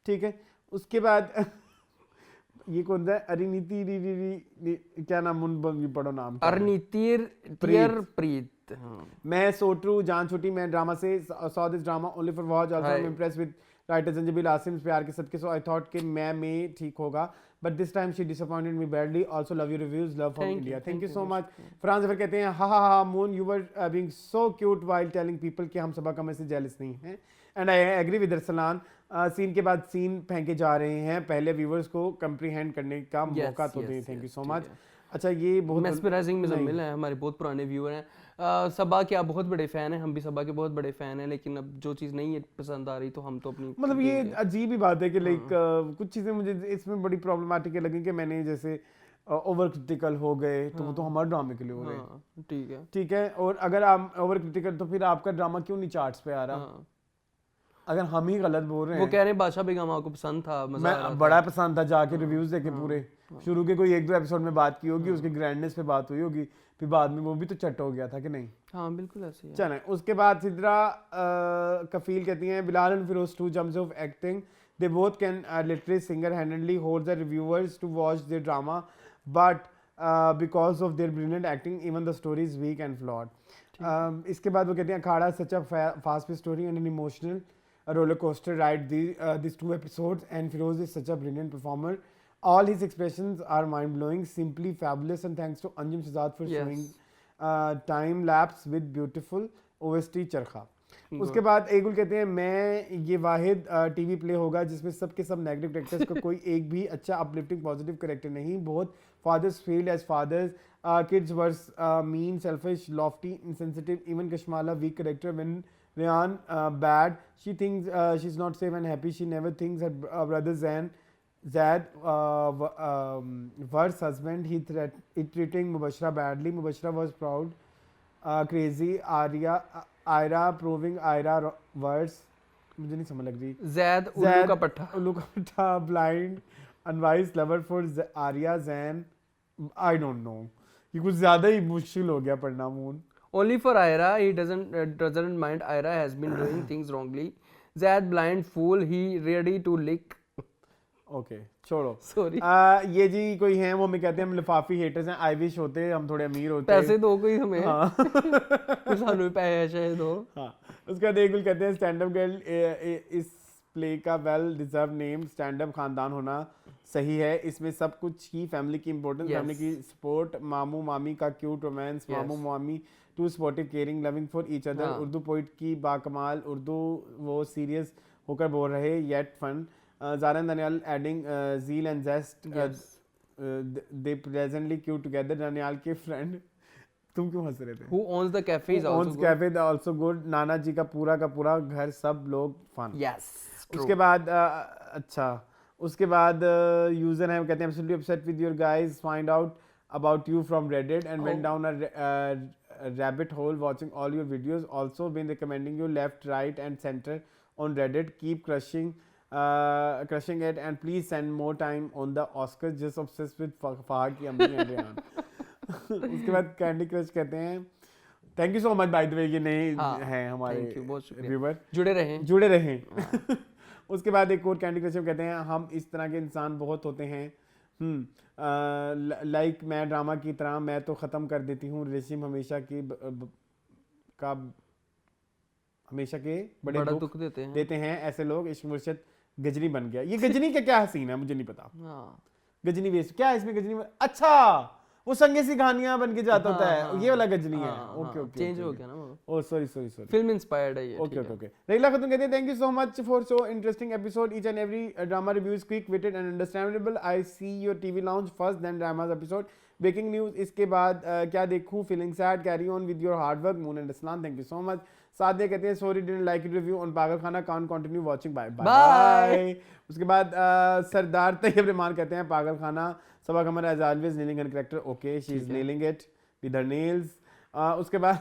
ठीक है। उसके बाद ये कौन सा अरिनीति क्या नाम पढ़ो नाम, अरिनीतिर प्रीत। मैं सो ट्रू, जान छुट्टी, मैं ड्रामा से saw this drama only for watch, also I'm impressed with writer Zanjabeel Asim प्यार के सदके सो आई थॉट कि मैं ठीक होगा but this time she disappointed me badly also love your reviews love from India thank you so much Farhan Zafar कहते हैं हा Moon you were being so cute while telling people कि हम सबा कम से जेलस नहीं हैं and I agree with Arsalan scene के बाद सीन फेंके जा रहे हैं पहले व्यूअर्स को कंप्रीहेंड करने का मौका तो दें थैंक यू सो मच अच्छा ये बहुत मेस्मराइजिंग मुज़म्मिल है हमारे बहुत पुराने व्यूअर हैं सबा के आप बहुत बड़े फ़ैन हैं हम भी सबा के बहुत बड़े फ़ैन हैं लेकिन अब जो चीज़ नहीं है पसंद आ रही तो हम तो अपनी मतलब ये अजीब ही बात है कि लाइक कुछ चीज़ें मुझे इसमें बड़ी प्रॉब्लमेटिक लगी कि मैंने जैसे ओवर क्रिटिकल हो गए तो वो तो हमारे ड्रामे के लिए हो गए ठीक है और अगर आप ओवर क्रिटिकल तो फिर आपका ड्रामा क्यों नहीं चार्ट्स पे आ रहा अगर हम ही गलत बोल रहे हैं वो कह रहे हैं बादशाह बेगम आपको पसंद था मजा आ रहा था बड़ा पसंद था जाके रिव्यूज देखे पूरे शुरू के कोई 1-2 एपिसोड में बात की होगी उसके ग्रैंडनेस पे बात हुई होगी फिर बाद में वो भी तो चट हो गया था कि नहीं हाँ बिल्कुल ऐसे ही चलें उसके बाद सिद्रा कफील कहती हैं Bilal and Feroze two gems of acting they both can literally single handedly hold the reviewers to watch their drama but because of their brilliant acting even the story is weak and flawed इसके बाद वो कहते हैं Akhara such a fast pace story and an emotional roller coaster ride these 2 episodes and Firoz is such a brilliant performer all his expressions are mind blowing simply fabulous and thanks to Anjum Shahzad for showing time lapse with beautiful OST चरखा उसके बाद एगुल कहते हैं मैं ये वाहिद TV play होगा जिसमें सब के सब नेगेटिव कैरेक्टर्स का कोई एक भी अच्छा अपलिफ्टिंग पॉजिटिव कैरेक्टर नहीं बहुत fathers failed as fathers kids worse mean selfish lofty insensitive even Kashmala weak character when Ryan bad she thinks she's not safe and happy she never thinks her brother Zad worse husband he treating Mubashira badly Mubashira was proud crazy Ira proving Ira worse मुझे नहीं समझ लग रही Zad उल्लू का पट्टा blind unwise lover for Arya Zan I don't know ये कुछ ज़्यादा ही मुश्किल हो गया पढ़ना moon Only for Ira, he doesn't mind. Ira has been doing things wrongly. Zad blind fool, he ready to lick. Okay, छोड़ो. Sorry. ये जी कोई हैं वो हमें कहते हैं हम लिफाफी हेटर्स हैं. I wish होते हम थोड़े अमीर होते. पैसे दो कोई हमें. हाँ. सानू पैसे दो. हाँ. उसका देखुल कहते हैं स्टैंड अप गर्ल इस प्ले का well deserved name Stand Up खानदान होना सही है इसमें सब कुछ ही फैमिली की इंपॉर्टेंस फैमिली की सपोर्ट मामू मामी का क्यूट रोमांस मामू मामी too supportive caring loving for each other Urdu poet की बाकमाल उर्दू वो सीरियस होकर बोल रहे yet fun Zara Danyal adding zeal and zest they presently cute together Danyal के फ्रेंड तुम क्यों हंस रहे थे Who owns the cafe is also good. Cafe also good. नाना जी का पूरा घर सब लोग फन. Yes. उसके बाद अच्छा उसके बाद यूजर है वो कहते हैं absolutely upset with your guys find out about you from Reddit and went down a rabbit hole watching all your videos also been recommending you left right and center on Reddit keep crushing it and please send more time on the Oscars just obsessed with Fahad की अम्मी and Rehan. उसके बाद candy crush कहते हैं thank you so much by the way ये नए हैं हमारे व्यूअर जुड़े रहें उसके बाद एक और कैंडी क्रश कहते हैं हम इस तरह के इंसान बहुत होते हैं लाइक मैं ड्रामा की तरह मैं तो ख़त्म कर देती हूँ रेशम हमेशा के बड़े दुख देते हैं ऐसे लोग इश्क मुर्शिद गजनी बन गया ये गजनी का क्या सीन है मुझे नहीं पता गजनी वेस्ट क्या इसमें गजनी अच्छा वो संगे सी कहानियां बन के जाता होता है ये वाला गजनी है ओके ओके चेंज हो गया ना वो ओह सॉरी फिल्म इंस्पायर्ड है ये ओके ओके रेला खतून कहते हैं thank you so much for so interesting episode each and every drama reviews quick witted and understandable I see your TV launch first then dramas episode breaking news इसके बाद क्या देखूं feeling sad carry on with your hard work Moon and Aslan thank you so much Sadia कहते हैं sorry didn't like it review on Pagal Khana can't continue watching bye bye उसके बाद सरदार तैयब रहमान कहते हैं Pagal Khana Saba Qamar is always nailing her character okay she is nailing it with her nails उसके बाद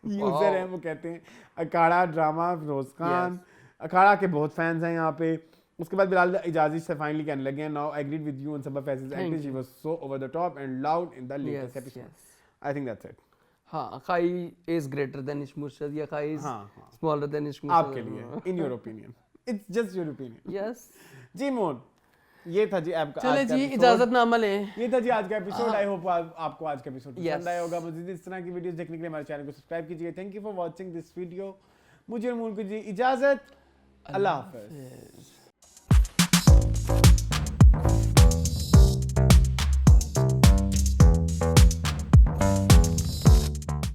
user है वो कहते हैं अखाड़ा ड्रामा फिरोज खान अखाड़ा के बहुत फैंस हैं यहाँ पे उसके बाद बिलाल इजाजी से फाइनली कहने लगे हैं now I agreed with you on Saba Faiz's acting she was so over the top and loud in the latest episode I think that's it हाँ खाई इज ग्रेटर देन इश्क मुर्शिद या खाई इज स्मॉलर देन इश्क मुर्शिद आपके लिए in your opinion it's just your opinion yes जी मोन ये था जी आपका चले जी इजाजतनामा लें ये था जी आज का एपिसोड आई होप आपको आज का एपिसोड पसंद आया होगा मज़ीद इस तरह की वीडियोस देखने के लिए हमारे चैनल को सब्सक्राइब कीजिए thank you for watching this video मुझे और मून को जी इजाजत अल्लाह हाफिज।